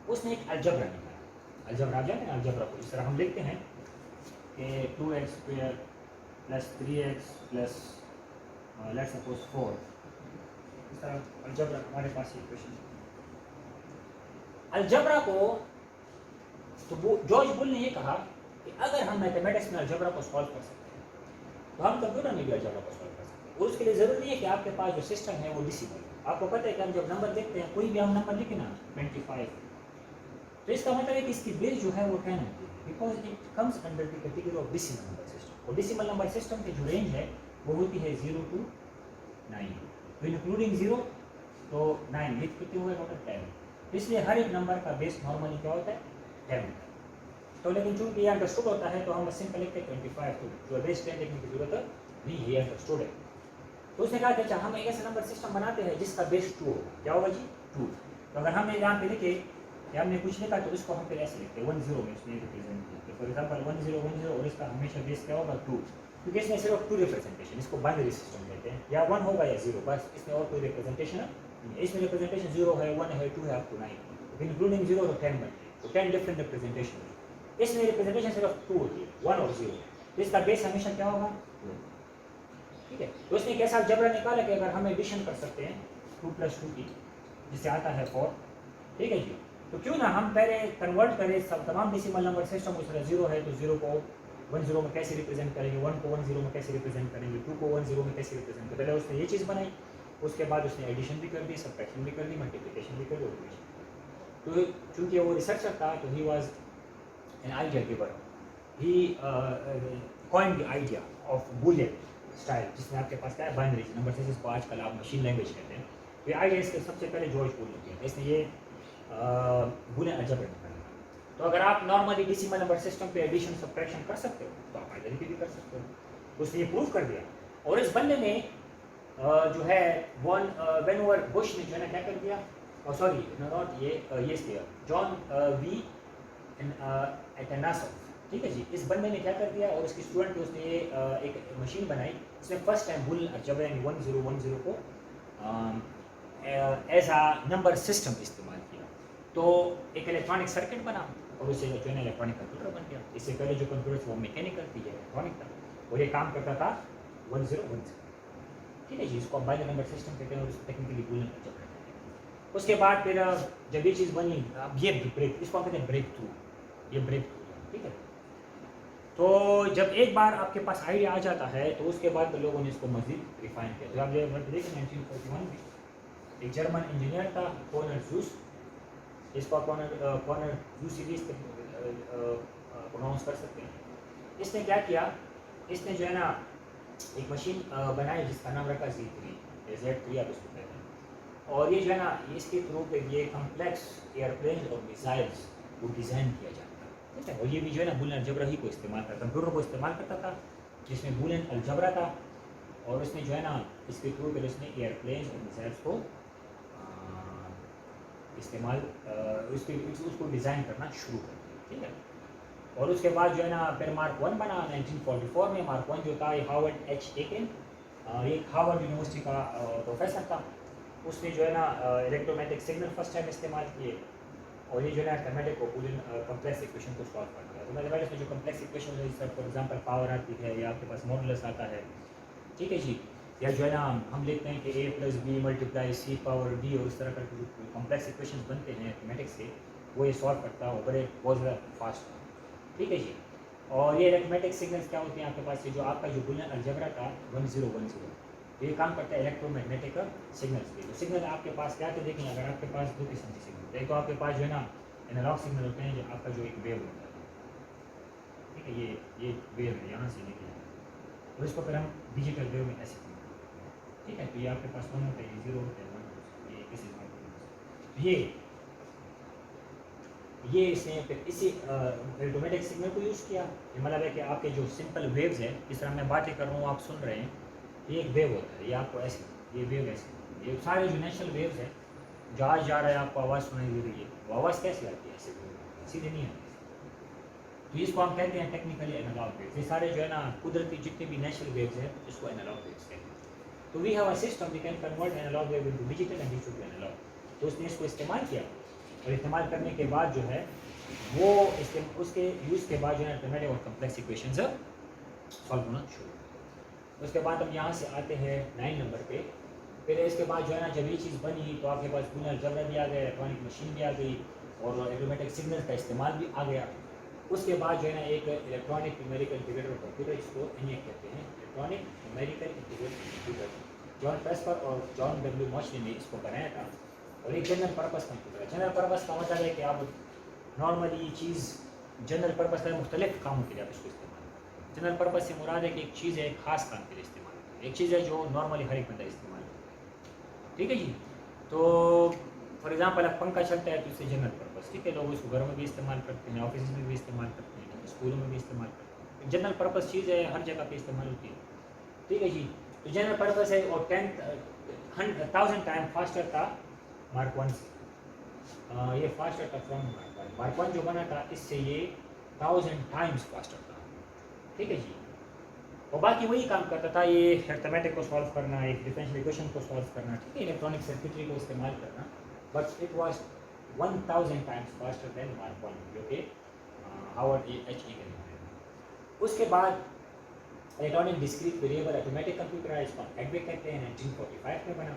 اس نے ایک الجبرا نکالا. الجبرا آپ جانتے ہیں الجبرا کو, اس طرح ہم لکھتے ہیں کہ 2x² + 3x + لیٹس سپوز 4. اس طرح الجبرا ہمارے پاس یہ ایکویشن. الجبرا کو تو جارج بول نے یہ کہا کہ اگر ہم میتھمیٹکس میں الجبرا کو سالو کر سکتے ہیں تو ہم کمپیوٹر میں بھی الجبرا کو سالو کر سکتے ہیں. اور اس کے لیے ضروری نہیں ہے کہ آپ کے پاس جو سسٹم ہے وہ ڈیسیمل ہے. آپ کو پتہ ہے کہ ہم جب نمبر دیکھتے ہیں, کوئی بھی ہم نمبر لکھیں نا 25, تو اس کا مطلب ہے کہ اس کی بیس جو ہے وہ 10 ہوتی ہے, because it comes under the category of decimal number system. اور ڈیسیمل نمبر سسٹم کی جو رینج ہے وہ ہوتی ہے 0 to 9, انکلوڈنگ 0 تو 9, یہ کتنے ہوئے ٹوٹل 10. اس لیے ہر ایک نمبر کا بیس نارملی کیا ہوتا ہے 10 ہوتا ہے. تو لیکن چونکہ یہ انڈرسٹوڈ ہوتا ہے تو ہم سمپل لکھتے ہیں 25, تو جو بیس 10 لکھنے کی ضرورت نہیں ہے, یہ انڈرسٹوڈ ہے. تو اس نے کہا کہ اچھا ہم ایک ایسا نمبر سسٹم بناتے ہیں جس کا بیس 2 ہوگا. کیا ہوگا جی, 2. تو اگر ہم نے یہاں پہ لکھے کہ ہم نے کچھ لکھا تو اس کو ہم پھر ایسے لکھتے ہیں 1 0 میں اس میں ریپرزینٹ کرتے ہیں. فار ایگزامپل 1 0 1 0, اور اس کا ہمیشہ بیس کیا ہوگا 2, کیونکہ اس میں صرف 2 ریپرزینٹیشن, اس کو بائنری سسٹم کہتے ہیں, یا 1 ہوگا یا 0, بس اس میں اور کوئی ریپرزینٹیشن نہیں ہے. اس میں ریپرزینٹیشن 0 ہے, 1 ہے, 2 ہے, اپ ٹو 9, انکلوڈنگ 0 تو 10 بنتے ہیں. تو 10 ڈفرنٹ ریپرزینٹیشن. اس میں ریپرزینٹیشن صرف 2 ہوتی ہے, 1 اور 0. تو اس کا بیس ہمیشہ کیا ہوگا 2, ٹھیک ہے. تو اس نے کیسا الجبرا نکالا کہ اگر ہم ایڈیشن کر سکتے ہیں 2 + 2 کی, جس سے آتا ہے 4, ٹھیک ہے جی, تو کیوں نہ ہم پہلے کنورٹ کریں سب تمام ڈیسیمل نمبر سسٹم. اس طرح 0 ہے تو 0 کو 1 0 میں کیسے ریپرزینٹ کریں گے, 1 کو 1 0 میں کیسے ریپرزینٹ کریں گے, 2 کو 1 0 میں کیسے ریپرزینٹ کریں گے. پہلے اس نے یہ چیز بنائی, اس کے بعد اس نے ایڈیشن بھی کر دی, سبٹریکشن بھی کر دی, ملٹیپلیکیشن بھی کر دی, اور ڈویژن. تو چونکہ وہ ریسرچر تھا تو he was an idea giver. He coined the idea of Boolean style, जिसमें आपके पास क्या है, बाइनरी नंबर सिस्टम को आजकल आप मशीन लैंग्वेज कहते हैं. ये आइडिया इसके सबसे पहले जॉर्ज बूल ने किया. इसने ये बूलियन अलजेब्रा निकाला. तो अगर आप नॉर्मली डेसिमल नंबर सिस्टम पे एडिशन सब्ट्रैक्शन कर सकते हो तो आप बाइनरी पे भी कर सकते हो. उसने ये प्रूव कर दिया. और इस बंदे ने जो है वेनओवर बुश ने जो है ना क्या कर दिया, सॉरी नॉट ये जॉन वी एटेनासो, ठीक है जी. इस बंदे ने क्या कर दिया और उसके स्टूडेंट थे, उसने ये एक मशीन बनाई जिसमें फर्स्ट टाइम बूलियन अलजेब्रा यानी 1010 को एज आ नंबर सिस्टम इस्तेमाल किया. तो एक इलेक्ट्रॉनिक सर्किट बना और उसे जो है ना इलेक्ट्रॉनिक कंप्यूटर बन गया. इससे पहले जो कंप्यूटर था वो मैकेनिकल थी, इलेक्ट्रॉनिक था और ये काम करता था 1010, ठीक है जी. इसको बाइनरी नंबर सिस्टम कहते हैं और इसको टेक्निकली बूलियन अलजेब्रा कहते हैं. उसके बाद फिर जब ये चीज़ बनी, अब ये ब्रेक, इसको हम कहते हैं ब्रेक थ्रू, ये ब्रेक थ्रू, ठीक है. तो जब एक बार आपके पास आइडिया आ जाता है तो उसके बाद तो लोगों ने इसको मज़ीद रिफाइन किया. तो आप ये देखिए 1941 में एक जर्मन इंजीनियर था कॉर्नर ज़ूस, इसको कॉर्नर ज़ूस सीरीज प्रोनाउंस कर सकते हैं. इसने क्या किया, इसने जो है ना एक मशीन बनाई जिसका नाम रखा Z3 आप इसको कहते हैं. और ये जो है ना इसके थ्रू पे ये कम्प्लेक्स एयरप्लेन और मिसाइल्स वो डिज़ाइन किया जाता है, ठीक है. और ये भी जो है ना बूलियन अलजेब्रा ही को इस्तेमाल करता, कंप्यूटर को इस्तेमाल करता था जिसमें बूलियन अलजेब्रा था. और उसने जो है ना इसके थ्रू पे उसने एयरप्लेन और मिसाइल्स को इस्तेमाल उसको डिज़ाइन करना शुरू कर दिया, ठीक है. और उसके बाद जो है ना फिर मार्क 1 बना 1944 में. मार्क 1 जो था ये हार्वर्ड H. एकेन, ये हार्वर्ड यूनिवर्सिटी का प्रोफेसर था. उसने जो है ना इलेक्ट्रोमैग्नेटिक सिग्नल फर्स्ट टाइम इस्तेमाल किए. और ये जो है ना मैथमेटिक को बूलियन कम्प्लेक्स इक्वेशन को सॉल्व कर दिया. तो मैथमेटिक्स में जो कम्प्लेक्स इक्वेशन है, फॉर एग्जांपल पावर आती है या आपके पास मॉडुलस आता है, ठीक है जी. या जो है ना हम लिखते हैं कि a + b × c⁻d और इस तरह का जो कम्प्लेक्स इक्वेशंस बनते हैं मैथमेटिक्स के, वो ये सॉल्व करता है बड़े बहुत ज़्यादा फास्ट, ठीक है जी. और ये अरिथमेटिक सिग्नल्स क्या होते हैं आपके पास, जो आपका जो बूलियन अलजेब्रा था 1010, ये काम करता है इलेक्ट्रोमैग्नेटिक सिग्नल्स पे. तो सिग्नल आपके पास क्या थे देखें, अगर आपके पास दो किस्म के सिग्नल, एक तो आपके पास जो है ना एनालॉग सिग्नल होते हैं, जो आपका जो एक वेव होता है, ठीक है. ये वेव है, यहाँ से निकले और इसको फिर हम डिजिटल वेव में ऐसे, ठीक है. तो ये आपके पास 1 होता है, ये 0 होता है, 1 होता है, ये किसी ये इसने फिर इसी इलेक्ट्रोमैग्नेटिक सिग्नल को यूज़ किया. ये मतलब है कि आपके जो सिंपल वेव्स हैं, इस तरह मैं बातें कर रहा हूँ आप सुन रहे हैं, ये एक वेव होता है, ये आपको ऐसे, ये वेव ऐसे, ये सारे जो नेचुरल वेव्स हैं, जहाज जा रहा है आपको आवाज़ सुनाई दे रही है, वो आवाज़ कैसे आती है, ऐसे सीधे नहीं आती. तो इसको हम कहते हैं टेक्निकली एनालॉग वेव्स. ये सारे जो है ना कुदरती जितने भी नेचुरल वेव्स हैं इसको एनालॉग वेव्स कहते हैं. तो we have a system we can convert analog wave into digital and digital to analog. तो उसने इसको इस्तेमाल किया और इस्तेमाल करने के बाद जो है वो उसके यूज़ के बाद जो है अरिथमेटिक और कम्प्लेक्स इक्वेशंस सॉल्व होना शुरू. उसके बाद हम यहाँ से आते हैं 9 नंबर पे. फिर इसके बाद जो है ना जब ये चीज़ बनी तो आपके पास बूलियन अलजेब्रा भी आ गया, इलेक्ट्रॉनिक मशीन भी आ गई और अरिथमेटिक सिग्नल का इस्तेमाल भी आ गया. उसके बाद जो है ना एक इलेक्ट्रॉनिक न्यूमेरिकल इंटीग्रेटर कंप्यूटर, इसको ENIAC कहते हैं, electronic numerical integrator computer. John प्रेस्पर और जॉन W. मॉशली ने इसको बनाया था. और एक जनरल पर्पस कंप्यूटर है. जनरल पर्पस का मतलब है कि आप नॉर्मली ये चीज़ जनरल पर्पस है, मुख्तलिफ कामों के लिए आप इसको इस्तेमाल करते हैं. जनरल पर्पस से मुराद है कि एक चीज़ है एक खास काम के लिए इस्तेमाल करते हैं, एक चीज़ है जो नॉर्मली हर एक बंदा इस्तेमाल करता है, ठीक है जी. तो फॉर एग्जांपल अब पंखा चलता है तो इससे जनरल पर्पस, ठीक है. लोग इसको घरों में भी इस्तेमाल करते हैं, ऑफिस में भी इस्तेमाल करते हैं, स्कूलों में भी इस्तेमाल करते हैं. जनरल पर्पस चीज़ है, हर जगह पे इस्तेमाल होती है, ठीक है जी. तो जनरल पर्पस है और 10,000 टाइम फास्टर था मार्क 1 से. ये फास्टर था फ्रॉम मार्क 1 जो बना था इससे ये 1000 टाइम्स फास्टर था, ठीक है जी. और बाकी वही काम करता था, ये अरिथमेटिक को सॉल्व करना, एक डिफरेंशियल इक्वेशन को सॉल्व करना, ठीक है, इलेक्ट्रॉनिक सर्किटरी को इस्तेमाल करना. But it was 1000 times faster than mark 1 जो कि हार्वर्ड H. एकेन. उसके बाद electronic discrete variable arithmetic computer है, इसको एडवे कहते हैं, 1945 में बना.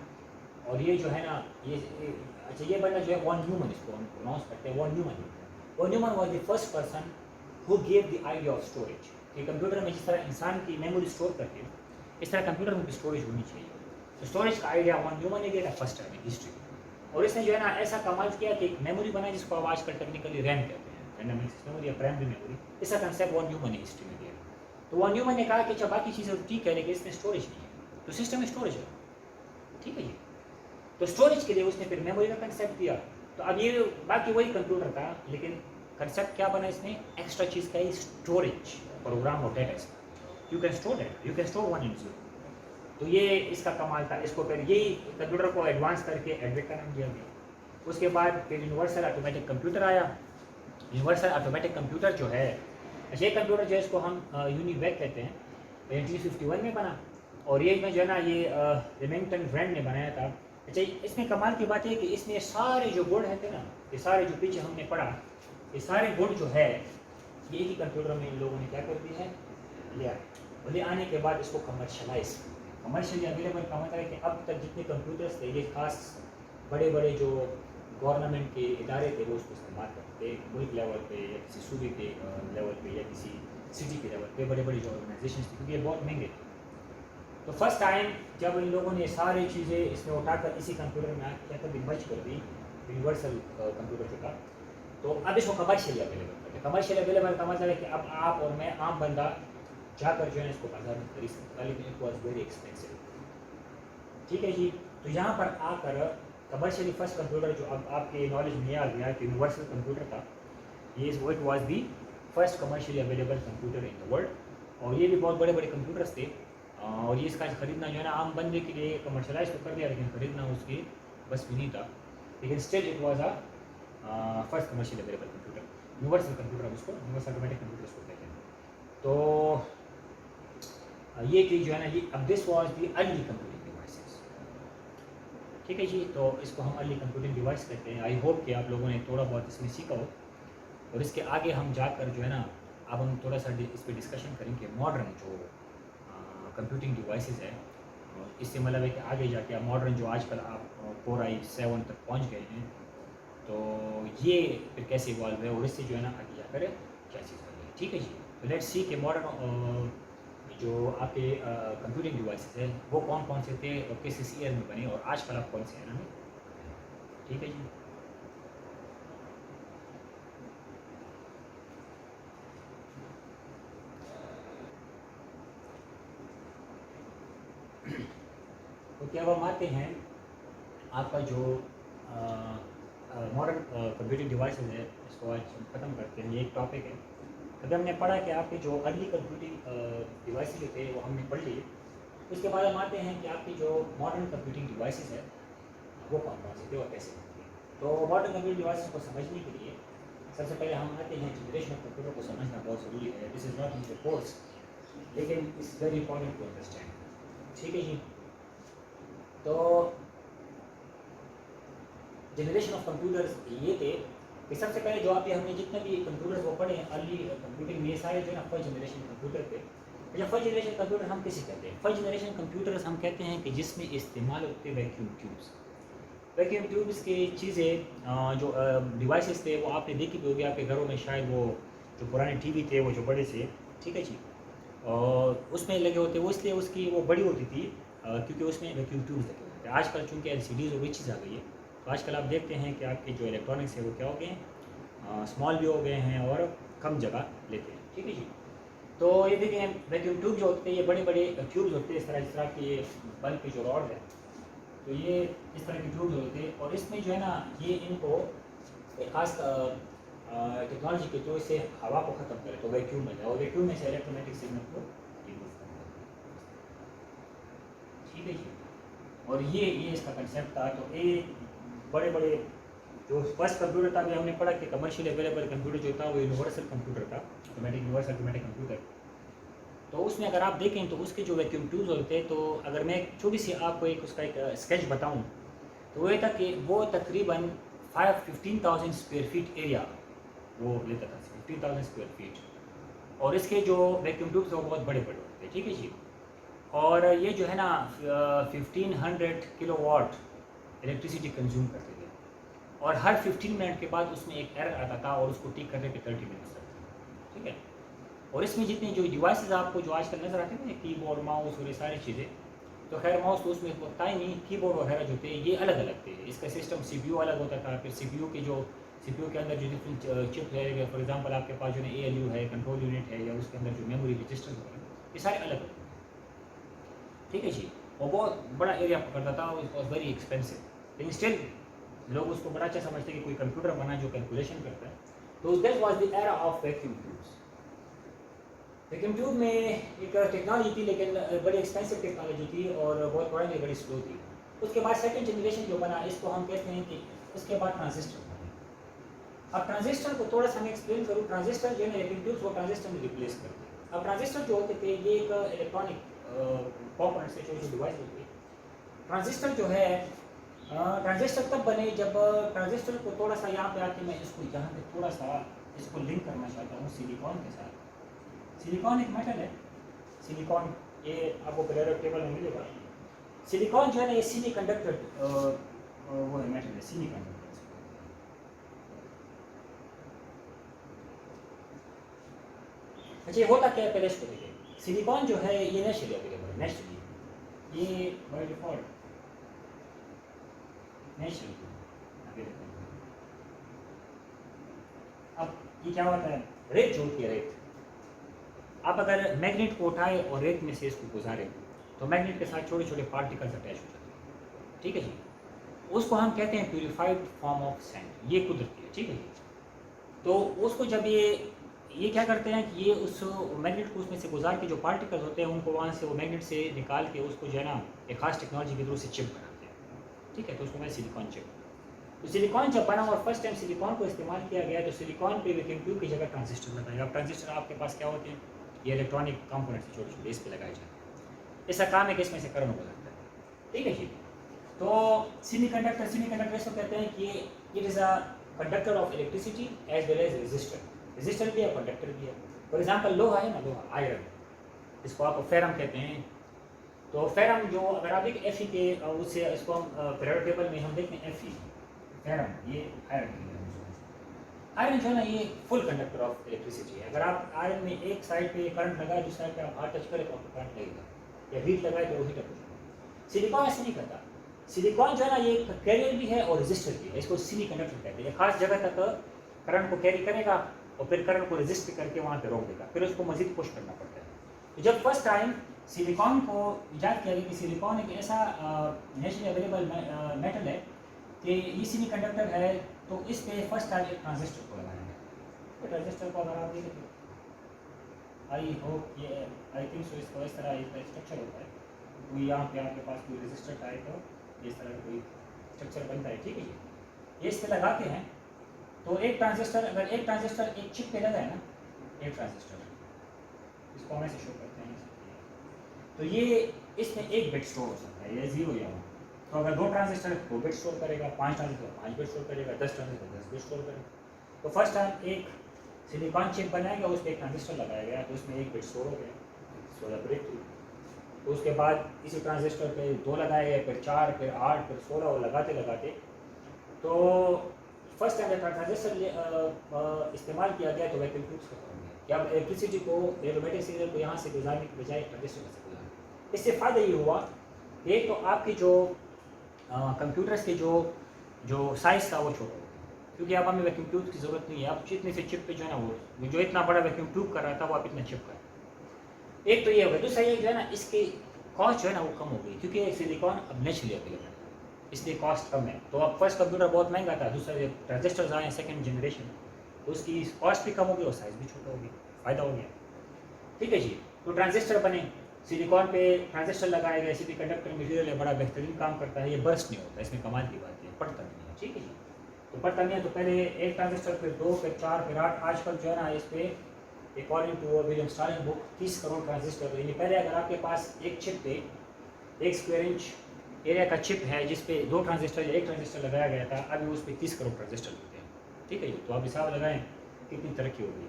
और ये जो है ना ये अच्छा ये बना जो है वॉन न्यूमन, इसको हम प्रोनाउंस करते हैं von Neumann. Von Neumann was the first person who gave the idea of storage. कि कंप्यूटर में जिस तरह इंसान की मेमोरी स्टोर करते हैं इस तरह कंप्यूटर में भी स्टोरेज होनी चाहिए. तो स्टोरेज का आइडिया वॉन न्यूमन ने दिया था फर्स्ट टाइम इन हिस्ट्री. और इसने जो है ना ऐसा कमाल किया कि एक मेमोरी बनाई जिसको अब आजकल टेक्निकली रैम कहते हैं, रैंडम एक्सेस मेमोरी या प्राइमरी मेमोरी, इसका कंसेप्ट वॉन न्यूमन ने हिस्ट्री में दिया। तो वॉन न्यूमन ने कहा कि अच्छा बाकी चीज़ें तो ठीक है लेकिन इसमें स्टोरेज नहीं है, तो सिस्टम में स्टोरेज है, ठीक है जी। तो स्टोरेज के लिए उसने फिर मेमोरी का कंसेप्ट दिया। तो अब ये बाकी वही कंप्यूटर था लेकिन कंसेप्ट क्या बना इसमें, एक्स्ट्रा चीज़ का ही स्टोरेज, प्रोग्राम और डेटा इसका, you can store data, you can store 1 and 0। तो ये इसका कमाल था। इसको फिर यही कंप्यूटर को एडवांस करके एडवेक का नाम दिया गया। उसके बाद फिर यूनिवर्सल ऑटोमेटिक कंप्यूटर आया। यूनिवर्सल ऑटोमेटिक कंप्यूटर जो है, ये कंप्यूटर जो है इसको हम यूनिवैक कहते हैं, 1951 में बना। और ये में जो है ना ये रेमिंगटन ब्रांड ने बनाया था। अच्छा इसमें कमाल की बात है कि इसने सारे जो गुण है थे ना, ये सारे जो पीछे हमने पढ़ा, ये सारे गुण जो है ये ही कंप्यूटर में इन लोगों ने क्या कर दी है, लिया। और ले आने के बाद इसको कमर्शियली अवेलेबल का मतलब है कि अब तक जितने कंप्यूटर्स थे ये खास बड़े बड़े जो गवर्नमेंट के इदारे थे वो उसको इस्तेमाल करते थे, मुल्क लेवल पे या किसी सूबे के लेवल पे या किसी सिटी के लेवल पे बड़े बड़े जो ऑर्गेनाइजेशन थे, क्योंकि ये बहुत महंगे थे। तो फर्स्ट टाइम जब इन लोगों ने सारी चीज़ें इसमें उठाकर इसी कंप्यूटर में क्या कर दी, मर्ज कर दी, यूनिवर्सल कंप्यूटर जो था। तो अब इसको कमर्शियली अवेलेबल करते हैं। कमर्शियली अवेलेबल का मतलब है कि अब आप और मैं आम बंदा जाकर जो है इसको बाजार में खरीद सकता, लेकिन इट वॉज वेरी एक्सपेंसिव, ठीक है जी। तो यहाँ पर आकर कमर्शियली फर्स्ट कंप्यूटर जो अब आपके नॉलेज में आ गया कि यूनिवर्सल कंप्यूटर था, ये it was the first commercially available computer in the world. और ये भी बहुत बड़े बड़े कंप्यूटर्स थे और ये इसका खरीदना जो है ना आम बंदे के लिए कमर्शलाइज तो कर दिया, लेकिन खरीदना उसकी बस भी नहीं था। लेकिन still it was a first commercially available computer, universal computer उसको, यूनिवर्सल ऑटोमेटिक कंप्यूटर उसको कहते हैं। तो ये चीज़ जो है ना ये अब this was the early computing devices, ठीक है जी। तो इसको हम अर्ली कंप्यूटिंग डिवाइस कहते हैं। आई होप कि आप लोगों ने थोड़ा बहुत इसमें सीखा हो। और इसके आगे हम जाकर जो है ना अब हम थोड़ा सा इस पर डिस्कशन करेंगे मॉडर्न जो कंप्यूटिंग डिवाइसेस है। इससे मतलब है कि आगे जाके आप मॉडर्न जो आजकल आप Core i7 तक पहुंच गए हैं, तो ये फिर कैसे इवॉल्व है और इससे जो है ना आगे जाकर क्या चीज़ बनी है, ठीक है जी। तो लेट्स सी कि मॉडर्न जो आपके कंप्यूटिंग डिवाइसेस है वो कौन कौन से थे और किस ईयर में बने और आजकल आप कौन से हैं ना, ठीक है जी। तो क्या हम आते हैं आपका जो मॉडर्न कंप्यूटिंग डिवाइसेस है, इसको आज ख़त्म करते हैं। ये एक टॉपिक है। अभी हमने पढ़ा कि आपके जो अर्ली कंप्यूटिंग डिवाइसेस जो थे वो हमने पढ़ लिए। उसके बाद हम आते हैं कि आपकी जो मॉडर्न कंप्यूटिंग डिवाइसेस है वो कौन कौन से थे और कैसे बनते हैं। तो मॉडर्न कंप्यूटिंग डिवाइसेस को समझने के लिए सबसे पहले हम आते हैं जनरेशन ऑफ कंप्यूटर को समझना बहुत ज़रूरी है। This is not in the course, लेकिन it's very important to understand, ठीक है जी। तो जनरेशन ऑफ कंप्यूटर्स ये थे कि सबसे पहले जो आप हमने जितने भी कंप्यूटर्स वो पढ़े हैं अर्ली कंप्यूटिंग में, ये सारे जो है ना फर्स्ट जनरेशन कंप्यूटर थे। अच्छा फर्स्ट जनरेशन कंप्यूटर हम किसे कहते हैं? फर्स्ट जनरेशन कंप्यूटर्स हम कहते हैं कि जिसमें इस्तेमाल होते वैक्यूम ट्यूब्स। वैक्यूम ट्यूब्स की चीज़ें जो डिवाइसेस थे वो आपने देखी भी होगी आपके घरों में, शायद वो जो पुराने टीवी थे वो जो बड़े से, ठीक है जी, और उसमें लगे होते वो इसलिए उसकी वो बड़ी होती थी क्योंकि उसमें वैक्यूम ट्यूब्स लगे होते थे। आजकल चूँकि LCDs और भी चीज़ आ गई है, तो आजकल आप देखते हैं कि आपके जो इलेक्ट्रॉनिक्स है वो क्या हो गए हैं, स्मॉल भी हो गए हैं और कम जगह लेते हैं, ठीक है जी। तो ये देखिए वैक्यूम ट्यूब जो होते हैं ये बड़े बड़े ट्यूब्स होते हैं इस तरह की, ये बल्ब की जो रॉड है तो ये इस तरह के ट्यूब्स होते हैं और इसमें जो है ना ये इनको एक खास टेक्नोलॉजी के थ्रू से हवा को ख़त्म करे तो वैक्यूम में जाए और वैक्यूम में से इलेक्ट्रोमैग्नेटिक सिग्नल को रिमूव करता है, ठीक है जी। और ये इसका कंसेप्ट था। तो ये बड़े बड़े जो फर्स्ट कंप्यूटर था अभी हमने पढ़ा कि कमर्शियल अवेलेबल कंप्यूटर जो था वो यूनिवर्सल कंप्यूटर था, यूनिवर्सल ऑटोमेटिक कंप्यूटर। तो उसमें अगर आप देखें तो उसके जो वैक्यूम ट्यूब्स होते हैं, तो अगर मैं छोटी सी आपको एक उसका एक स्केच बताऊं तो वो ये था कि वो तकरीबन 15,000 स्क्वायर फीट एरिया वो लेता था, 15,000 स्क्वायर फीट। और इसके जो वैक्यूम ट्यूब्स वो बहुत बड़े बड़े होते हैं, ठीक है जी। और ये जो है ना 1500 किलोवाट इलेक्ट्रिसिटी कंज्यूम करते थे और हर 15 मिनट के बाद उसमें एक एरर आता था और उसको ठीक करने के 30 मिनट्स लगते थे, ठीक है। और इसमें जितनी जो डिवाइसेस आपको जो आजकल नज़र आते हैं ना, कीबोर्ड माउस और ये सारी चीज़ें, तो खैर माउस तो उसमें होता ही नहीं, कीबोर्ड वगैरह जो थे ये अलग अलग थे। इसका सिस्टम CPU अलग होता था, फिर CPU के जो سی پی یو کے اندر جو ڈفرینٹ چپ ہے، فار ایگزامپل آپ کے پاس جو ہے اے ایل یو ہے، کنٹرول یونٹ ہے، یا اس کے اندر جو میموری رجسٹر ہے، یہ سارے الگ الگ ہیں. ٹھیک ہے جی. وہ بہت بڑا ایریا پکڑتا تھا، اٹ واز ویری ایکسپینسو، لیکن اسٹل لوگ اس کو بڑا اچھا سمجھتے ہیں کہ کوئی کمپیوٹر بنا جو کیلکولیشن کرتا ہے. تو that was the era of vacuum tubes. Vacuum tube میں ایک ٹیکنالوجی تھی، لیکن بڑی ایکسپینسو ٹیکنالوجی تھی اور بہت پڑھنے بڑی سلو تھی. اس کے بعد سیکنڈ جنریشن جو بنا، اس کو ہم کہتے ہیں کہ اس کے بعد ٹرانزسٹر بنا. اب ٹرانزسٹر کو تھوڑا سا میں ایکسپلین کروں. ٹرانزسٹر جو ہے ویکیوم ٹیوبس وہ ٹرانزسٹر میں ریپلیس کرتے ہیں. اب ٹرانزسٹر جو ہوتے تھے یہ ایک الیکٹرانک کمپوننٹ سے جو ڈیوائس ہوتی ہے. ٹرانزسٹر جو ہے ٹرانزسٹر تب بنے جب ٹرانزسٹر کو تھوڑا سا یہاں پہ آ کے میں اس کو یہاں پہ تھوڑا سا اس کو لنک کرنا چاہتا ہوں سیلیکون کے ساتھ. سیلیکون ایک میٹل ہے. سیلیکون یہ آپ کو پیریوڈک ٹیبل میں ملے گا. سیلیکون جو ہے نا یہ سیمی کنڈکٹر وہ ہے میٹل ہے، سیمی کنڈکٹر. اچھا یہ ہوتا کیا ہے پہلے اس کو دیکھیں. سیلیکون جو ہے یہ نیچرلی اویلیبل ہے، نیچرلی یہ بائی ڈیفالٹ نیچرلی اویلیبل. اب یہ کیا ہوتا ہے، ریت جو ہوتی ہے ریت، آپ اگر میگنیٹ کو اٹھائے اور ریت میں سے اس کو گزارے تو میگنیٹ کے ساتھ چھوٹے چھوٹے پارٹیکلز اٹیچ ہو جاتے ہیں. ٹھیک ہے جی. اس کو ہم کہتے ہیں پیوریفائڈ فارم آف سینڈ. یہ قدرتی ہے. ٹھیک ہے جی. تو اس کو جب یہ کیا کرتے ہیں کہ یہ اس میگنیٹ کو اس میں سے گزار کے جو پارٹیکل ہوتے ہیں ان کو وہاں سے وہ میگنیٹ سے نکال کے اس کو جو ہے نا ایک خاص ٹیکنالوجی کے تھرو سے چپ بناتے ہیں. ٹھیک ہے. تو اس کو میں سیلیکون چپ. تو سیلیکون جب بنا اور فرسٹ ٹائم سیلیکون کو استعمال کیا گیا تو سیلیکون پہ ویکیوم ٹیوب کی جگہ ٹرانزسٹر لگایا. اب ٹرانزسٹر آپ کے پاس کیا ہوتے ہیں، یہ الیکٹرانک کمپوننٹ سے چھوٹے چھوٹے اس پہ لگائے جاتے ہیں. اس کا کام ہے کہ اس میں سے کرنٹ گزرتا ہے. ٹھیک ہے جی. تو سیمی کنڈکٹر اس کو کہتے ہیں کہ it is a conductor of electricity as well as resistor. Resistor بھی ہے، کنڈکٹر بھی ہے. فار ایگزامپل لوہا ہے نا، لوہا آئرن، اس کو آپ فیرم کہتے ہیں. تو فیرم جو اگر آپ ایک ایف ای کے اس سے اس کو ہم پیریوڈک ٹیبل میں ہم دیکھتے ہیں ایف ای فیرم، یہ آئرن جو ہے نا یہ فل کنڈکٹر آف الیکٹریسٹی ہے. اگر آپ آئرن میں ایک سائڈ پہ کرنٹ لگائے دوسری سائڈ پہ آپ ہاتھ ٹچ کریں تو آپ کو کرنٹ لگے گا، یا ہیٹ لگائے تو وہ ہیٹ اپ ہو جائے گا. سیلیکون ایسے نہیں کرتا. سیلیکون جو ہے نا یہ کیریئر بھی ہے اور رزسٹر بھی ہے. اس کو سیمی کنڈکٹر کہتے ہیں. ایک خاص جگہ تک کرنٹ کو کیری کرے گا اور پھر کرنٹ کو رزسٹ کر کے وہاں پہ روک دے گا، پھر اس کو مزید پش کرنا پڑتا ہے. تو جب فرسٹ ٹائم سیلیکون کو ایجاد کیا گیا کہ سیلیکون ایک ایسا نیچرلی اویلیبل میٹل ہے کہ یہ سیمی کنڈکٹر ہے، تو اس پہ فرسٹ ٹائم ایک ٹرانزسٹر کو لگایا گیا. تو ٹرانزسٹر کو اگر آپ دیکھیں آئی ہوپ یہ آئی تھنک سو اس کو اس طرح ایک اسٹرکچر ہوتا ہے. کوئی یہاں پہ آپ کے پاس کوئی رجسٹر ٹائپ ہو، اس طرح کا کوئی اسٹرکچر بنتا ہے. ٹھیک ہے جی. یہ اس پہ لگاتے ہیں تو ایک ٹرانزسٹر، اگر ایک ٹرانزسٹر ایک چپ پہ لگا ہے نا، ایک ٹرانزسٹر اس کو ہم ایسے شو کرتے ہیں. تو یہ اس میں ایک بٹ اسٹور ہو سکتا ہے، یہ زیرو یا 1. تو اگر 2 ٹرانزسٹر 2 بٹ اسٹور کرے گا، 5 ٹرانزسٹر 5 بٹ اسٹور کرے گا، 10 ٹرانزسٹر 10 بٹ اسٹور کرے گا. تو فرسٹ ٹائم ایک سیلیکون چپ بنایا گیا، اس پہ ایک ٹرانزسٹر لگایا گیا تو اس میں ایک بٹ اسٹور ہو گیا، 16 بریک تھی. تو اس کے بعد اسی ٹرانزسٹر پہ 2 لگائے گئے، پھر 4، پھر 8، پھر 16، اور لگاتے لگاتے تو فرسٹ ٹائم جب ٹرانزسٹر استعمال کیا گیا تو ویکیوم ٹیوبس ختم ہو گیا کہ اب الیکٹریسٹی کو ایرومیٹک سیگنل کو یہاں سے گزارنے کے بجائے ٹرانزسٹر سے گزارنا. اس سے فائدہ یہ ہوا کہ ایک تو آپ کی جو کمپیوٹرس کے جو سائز تھا وہ چھوٹا ہو گیا، کیونکہ اب ہمیں ویکیوم ٹیوب کی ضرورت نہیں ہے. اب جتنے سے چپ پہ جو ہے نا وہ جو اتنا بڑا ویکیوم ٹیوب کر رہا تھا وہ اب اتنا چپ کر رہا ہے. ایک تو یہ ہو گیا. دوسرا یہ جو ہے نا اس کی کاسٹ جو ہے نا وہ کم ہو گئی، کیونکہ سیلیکون اب نیچرلی اویلیبل ہے اس لیے کاسٹ کم ہے. تو اب فرسٹ کمپیوٹر بہت مہنگا تھا، دوسرا ٹرانزسٹرز آئے ہیں سیکنڈ جنریشن، تو اس کی کاسٹ بھی کم ہو گئی اور سائز بھی چھوٹا ہو گیا، فائدہ ہو گیا. ٹھیک ہے جی. تو ٹرانزسٹر بنے، سیلیکون پہ ٹرانزسٹر لگائے گئے. سیمی کنڈکٹر مٹیریل ہے، بڑا بہترین کام کرتا ہے. یہ برسٹ نہیں ہوتا، اس میں کمال کی بات ہے، پڑتا نہیں ہے. ٹھیک ہے جی. تو پڑتا نہیں ہے تو پہلے ایک ٹرانزسٹر، پھر 2، پھر 4، پھر 8. آج کل جو ہے نا اس پہ according to William Stallings book 30 crore transistor. یعنی پہلے اگر آپ کے پاس ایک چپ پہ 1 اسکوائر انچ ایریا کا چپ ہے جس پہ 2 ٹرانزسٹر یا 1 ٹرانزسٹر لگایا گیا تھا، ابھی اس پہ 30 کروڑ ٹرانزسٹر ہوتے ہیں. ٹھیک ہے جی. تو آپ حساب لگائیں کتنی ترقی ہو گئی.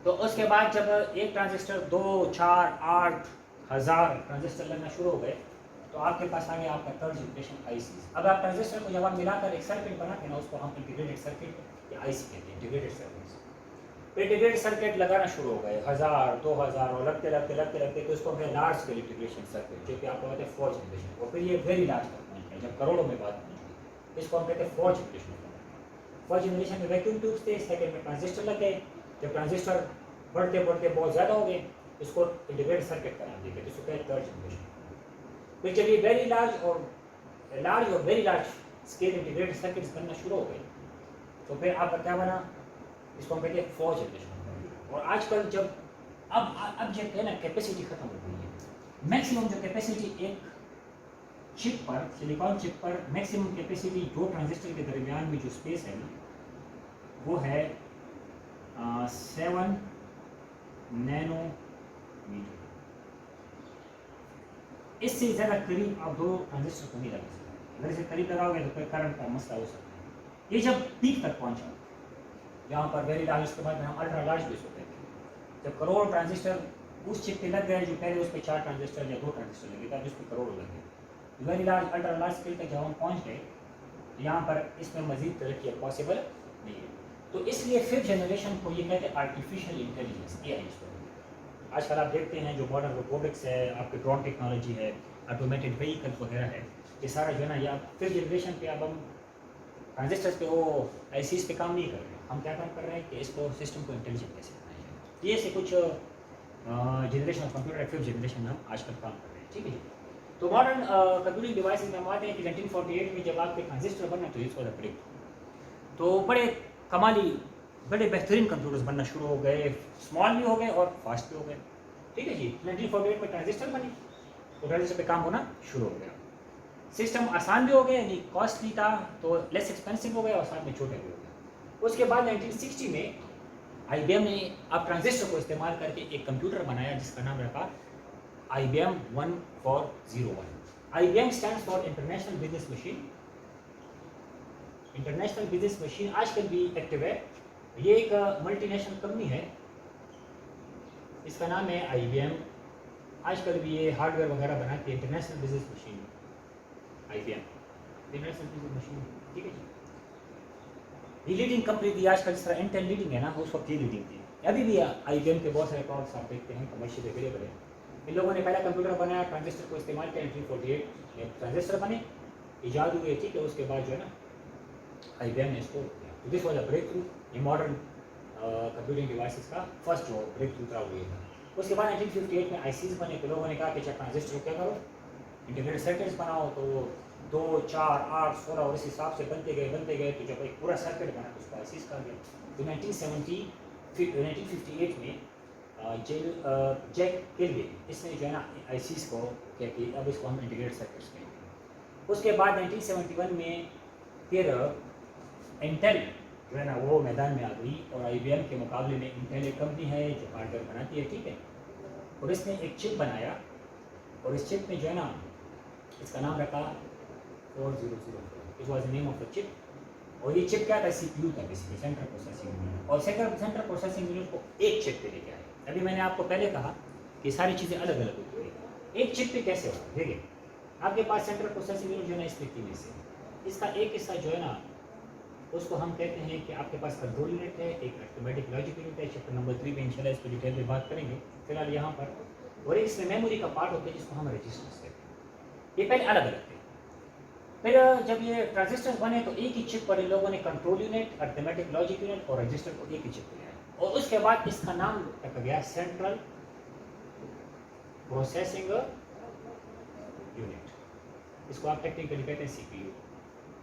تو اس کے بعد جب ایک ٹرانزسٹر 2، 4، 8 ہزار ٹرانزسٹر لگنا شروع ہو گئے تو آپ کے پاس آ گیا آپ کا تھرڈ جنریشن آئی سی. اب آپ ٹرانزسٹر کو جب آپ ملا کر ایک سرکٹ بناتے ہیں نا، اس کو ہم انٹیگریٹڈ سرکٹ یا آئی سی کہتے ہیں، انٹیگریٹڈ سرکٹ. انٹیگریٹڈ سرکٹ لگانا شروع ہو گئے 1000، 2000 اور لگتے لگتے تو اس کو ہمیں لارج اسکیل انٹیگریشن سرکٹ جو کہ آپ کو کہتے ہیں 4 جنریشن. اور پھر یہ ویری لارج تک پہنچ گئے جب کروڑوں میں بات پہنچ گئی، اس کو ہم کہتے ہیں 4 جنریشن. फर्स्ट जनरेशन में वैक्यूम ट्यूब्स थे, सेकंड में ट्रांजिस्टर लग गए, जब ट्रांजिस्टर बढ़ते बढ़ते बहुत ज़्यादा हो गए इसको इंटीग्रेटेड सर्किट करार दिया गया, जिसको कहते हैं थर्ड जनरेशन। फिर जब ये वेरी लार्ज और very large scale integrated circuits बनना शुरू हो गए तो फिर आपका क्या बना, इसको हम कहते हैं फोर्थ जनरेशन। और आजकल जब अब जो है ना कैपेसिटी खत्म हो गई है, मैक्सिमम जो कैपेसिटी एक चिप पर, सिलिकॉन चिप पर मैक्सिमम कैपेसिटी दो ट्रांजिस्टर के दरमियान में जो स्पेस है ना वो है 7 नैनोमीटर। इससे ज़्यादा करीब आप दो ट्रांजिस्टर को नहीं लगा सकते, अगर इसे करीब लगाओगे तो फिर करंट का मसला हो सकता है। ये जब पीक तक पहुंचा, यहाँ पर वेरी लार्ज, उसके बाद हम अल्ट्रा लार्ज भी इसको कहते हैं, जब करोड़ ट्रांजिस्टर उस चिप पे लग गए जो पहले उस पर 4 ट्रांजिस्टर या 2 ट्रांजिस्टर लगे था, जिस पर करोड़ लग गए, very large ultra large scale तक जब हम पहुँच गए यहाँ पर इसमें मजीद तरक्की पॉसिबल नहीं है। तो इसलिए फिफ्थ जनरेशन को ये कहते हैं आर्टिफिशियल इंटेलिजेंस, AI। आजकल आप देखते हैं जो मॉडर्न रोबोटिक्स है, आपके ड्रोन टेक्नोलॉजी है, ऑटोमेटेड व्हीकल्स वगैरह है, ये सारा जो है ना, ये आप फिफ्थ जनरेशन पे अब हम ट्रांजिस्टर्स पे वो ICs पे काम नहीं कर रहे हैं, हम क्या काम कर रहे हैं कि इसको सिस्टम को इंटेलिजेंट कैसे बनाया जाए। ये से कुछ generation of computer fifth generation में हम आजकल काम कर रहे हैं, ठीक है। तो मॉडर्न कंप्यूटिंग डिवाइसेस में हम आते हैं कि 1948 में जब आपके ट्रांजिस्टर बनना तो इस वाला ब्रेक, तो बड़े कमाली बड़े बेहतरीन कंप्यूटर्स बनना शुरू हो गए, स्मॉल भी हो गए और फास्ट भी हो गए, ठीक है जी। 1948 में ट्रांजिस्टर बनी तो ट्रांजिस्टर पे काम होना शुरू हो गया, सिस्टम आसान भी हो गया, यानी कॉस्टली था तो लेस एक्सपेंसिव हो गया और साथ में छोटे भी हो गए। उसके बाद 1960 में IBM ने अब ट्रांजिस्टर को इस्तेमाल करके एक कंप्यूटर बनाया जिसका नाम रखा IBM 1401। IBM stands for international business machine. International business machine आजकल भी एक्टिव है, ये एक मल्टीनेशनल कंपनी है, इसका नाम है IBM। आजकल भी ये हार्डवेयर वगैरह बनाती है, international business machine IBM, international business machine, ठीक है जी। ये लीडिंग कंपनी थी, आजकल जिस तरह इंटेल लीडिंग है ना, उस वक्त ये लीडिंग थी। अभी भी IBM के बहुत सारे प्रोडक्ट्स आप देखते हैं कमर्शियल अवेलेबल है। इन लोगों ने पहला कंप्यूटर बनाया, ट्रांजिस्टर को इस्तेमाल किया, 1948 में ट्रांजिस्टर बने, इजाद हुए, ठीक है। उसके बाद जो है ना IBM ने इसको किया, तो this was a breakthrough in modern computing devices का फर्स्ट जो ब्रेक थ्रू था वो ये था। उसके बाद 1958 में ICs बने, तो लोगों ने कहा कि अच्छा ट्रांजिस्टर को क्या करो, इंटीग्रेटेड सर्किट्स बनाओ, तो 2, 4, 8, 16 और इस हिसाब से बनते गए, तो जब एक पूरा सर्किट बना तो उसको ICs कहा गया। तो 1958 में जैक किलवे इसने जो है ना ICs को क्या कि अब इसको हम इंटीग्रेटेड सर्किट्स कहेंगे। उसके बाद 1971 में फिर इंटेल जो है ना वो मैदान में आ गई, और IBM के मुकाबले में इंटेल एक कंपनी है जो हार्डवेयर बनाती है, ठीक है। और इसने एक चिप बनाया, और इस चिप में जो है ना इसका नाम रखा 4004, it was the name of the chip. और ये चिप क्या था, CPU था बेसिकली, सेंट्रल प्रोसेसिंग यूनिट। और सेंट्रल प्रोसेसिंग यूनिट को एक चिप पे लेके आए। अभी मैंने आपको पहले कहा कि सारी चीज़ें अलग अलग होती है, एक चिप पे कैसे होगा। देखिए आपके पास सेंट्रल प्रोसेसिंग यूनिट जो है ना इसमें 3 हिस्से, इसका एक हिस्सा जो है ना उसको हम कहते हैं कि आपके पास कंट्रोल यूनिट है, एक अरिथमेटिक लॉजिक यूनिट है, चैप्टर नंबर 3 में इंशाल्लाह इस पर डिटेल में बात करेंगे फिलहाल यहाँ पर। और इसमें मेमोरी का पार्ट होता है जिसको हम रजिस्टर्स कहते हैं। ये पहले अलग अलग थे, फिर जब ये ट्रांजिस्टर्स बने तो एक ही चिप पर इन लोगों ने control unit, arithmetic logic unit और रजिस्टर को एक ही चिप पर लाया, और उसके बाद इसका नाम रखा गया सेंट्रल प्रोसेसिंग यूनिट। इसको आप टेक्निकली कहते हैं CPU,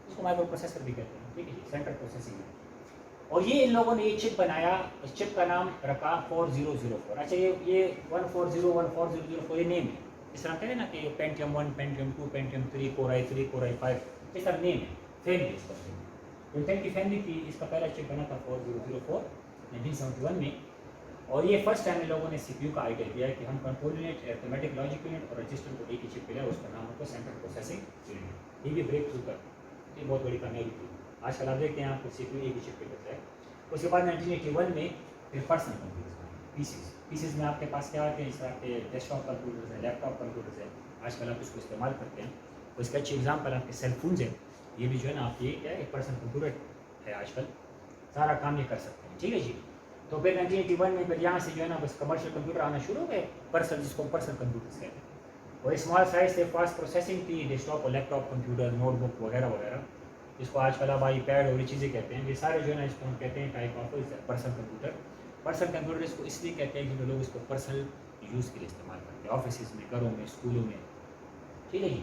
इसको माइक्रो प्रोसेसर भी कहते हैं, ठीक है जी, सेंट्रल प्रोसेसिंग यूनिट। और ये इन लोगों ने ये चिप बनाया, इस चिप का नाम रखा 4004। अच्छा ये 1401 4004 ये नेम है, इस तरह कहते हैं ना कि Pentium 1, Pentium 2, Pentium 3, core i3, core i5, इस तरह नेम है, फैमिली इसका। इंटेल की फैमिली थी, इसका पहला चिप बना था 4004 1971 में। और ये फर्स्ट टाइम इन लोगों ने CPU का आइडिया दिया है कि हम control unit, arithmetic logic unit और रजिस्टर को एक ही चिप पे लाए, उसका नाम होता है सेंट्रल प्रोसेसिंग यूनिट। ये भी ब्रेक थ्रू कर, ये बहुत बड़ी कामयाबी थी। आजकल आप देखते हैं आपको CPU एक ही चिप पे करता है। उसके बाद 1981 में फिर पर्सनल कंप्यूटर्स, पीसीज में आपके पास क्या आते हैं, इस तरह के डेस्कटॉप कंप्यूटर्स हैं, लैपटॉप कंप्यूटर्स हैं, आजकल आप इसको इस्तेमाल करते हैं। उसका अच्छी एग्जाम्पल आपके सेल फोन्स हैं, ये भी जो है ना आपकी क्या है, एक पर्सनल कंप्यूटर है, आजकल सारा काम ये कर सकते हैं, ठीक है जी। तो फिर 1981 में फिर यहाँ से जो है ना बस कमर्शियल कंप्यूटर आना शुरू हो गए, पर्सनल, जिसको पर्सनल कंप्यूटर्स कहते हैं। और स्मॉल साइज से फास्ट प्रोसेसिंग थी, डेस्कटॉप और लैपटॉप कंप्यूटर, नोटबुक वगैरह वगैरह। جس کو آج کل آپ آئی پیڈ اور یہ چیزیں کہتے ہیں، یہ سارے جو ہے نا اس کو ہم کہتے ہیں type of personal computer. Personal computer اس کو اس لیے کہتے ہیں کیونکہ لوگ اس کو پرسنل یوز کے لیے استعمال کرتے ہیں، آفیسز میں، گھروں میں، اسکولوں میں. ٹھیک ہے جی.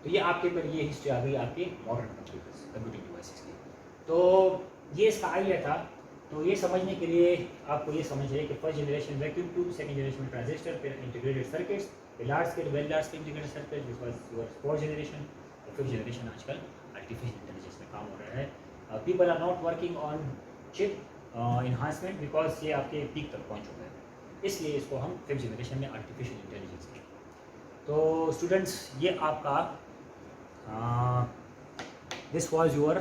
تو یہ آپ کے اوپر یہ ہسٹری آ گئی آپ کے ماڈرن کمپیوٹرز، کمپیوٹنگ ڈیوائسز کی. تو یہ اس کا آئیڈیا تھا. تو یہ سمجھنے کے لیے آپ کو یہ سمجھے کہ first generation vacuum tube, second generation transistor, پھر انٹیگریٹڈ سرکٹس، پھر large scale, very large scale integrated circuit, جس واز یور فورتھ جنریشن. اور ففتھ جنریشن آج کل آرٹیفیشیل انٹیلیجنس میں کام ہو رہا ہے. People are not working on chip enhancement because یہ آپ کے پیک تک پہنچ چکا ہے، اس لیے اس کو ہم ففتھ جنریشن میں آرٹیفیشیل انٹیلیجنس کہیں. تو اسٹوڈنٹس یہ آپ کا this was your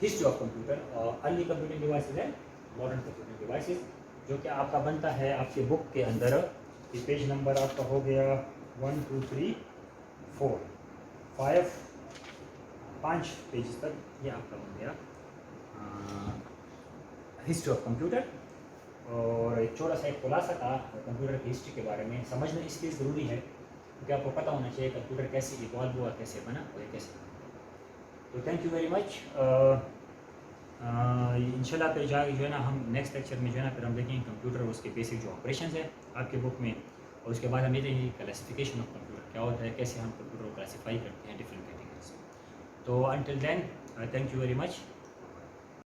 history of computer, early computing devices and modern computing devices, جو کہ آپ کا بنتا ہے آپ کی بک کے اندر. یہ پیج نمبر آپ کا ہو گیا 1 2 3 4 5 5 پیجز تک یہ آپ کا بن گیا ہسٹری آف کمپیوٹر. اور ایک چھوٹا سا ایک خلاصہ تھا کمپیوٹر کی ہسٹری کے بارے میں. سمجھنا اس لیے ضروری ہے کیونکہ آپ کو پتہ ہونا چاہیے کمپیوٹر کیسے ایوالو ہوا، کیسے بنا اور یہ کیسے بنا. تو تھینک یو ویری مچ. ان شاء اللہ پھر جو ہے نا ہم نیکسٹ لیکچر میں جو ہے نا پھر ہم دیکھیں گے کمپیوٹر اور اس کے بیسک جو آپریشنز ہیں آپ کے بک میں، اور اس کے بعد ہم یہ دیکھیں گے کلاسیفیکیشن آف کمپیوٹر کیا ہوتا ہے، کیسے ہم کمپیوٹر کو کلاسیفائی کرتے ہیں ڈفرینٹ کیٹیگریز. تو until then thank you very much.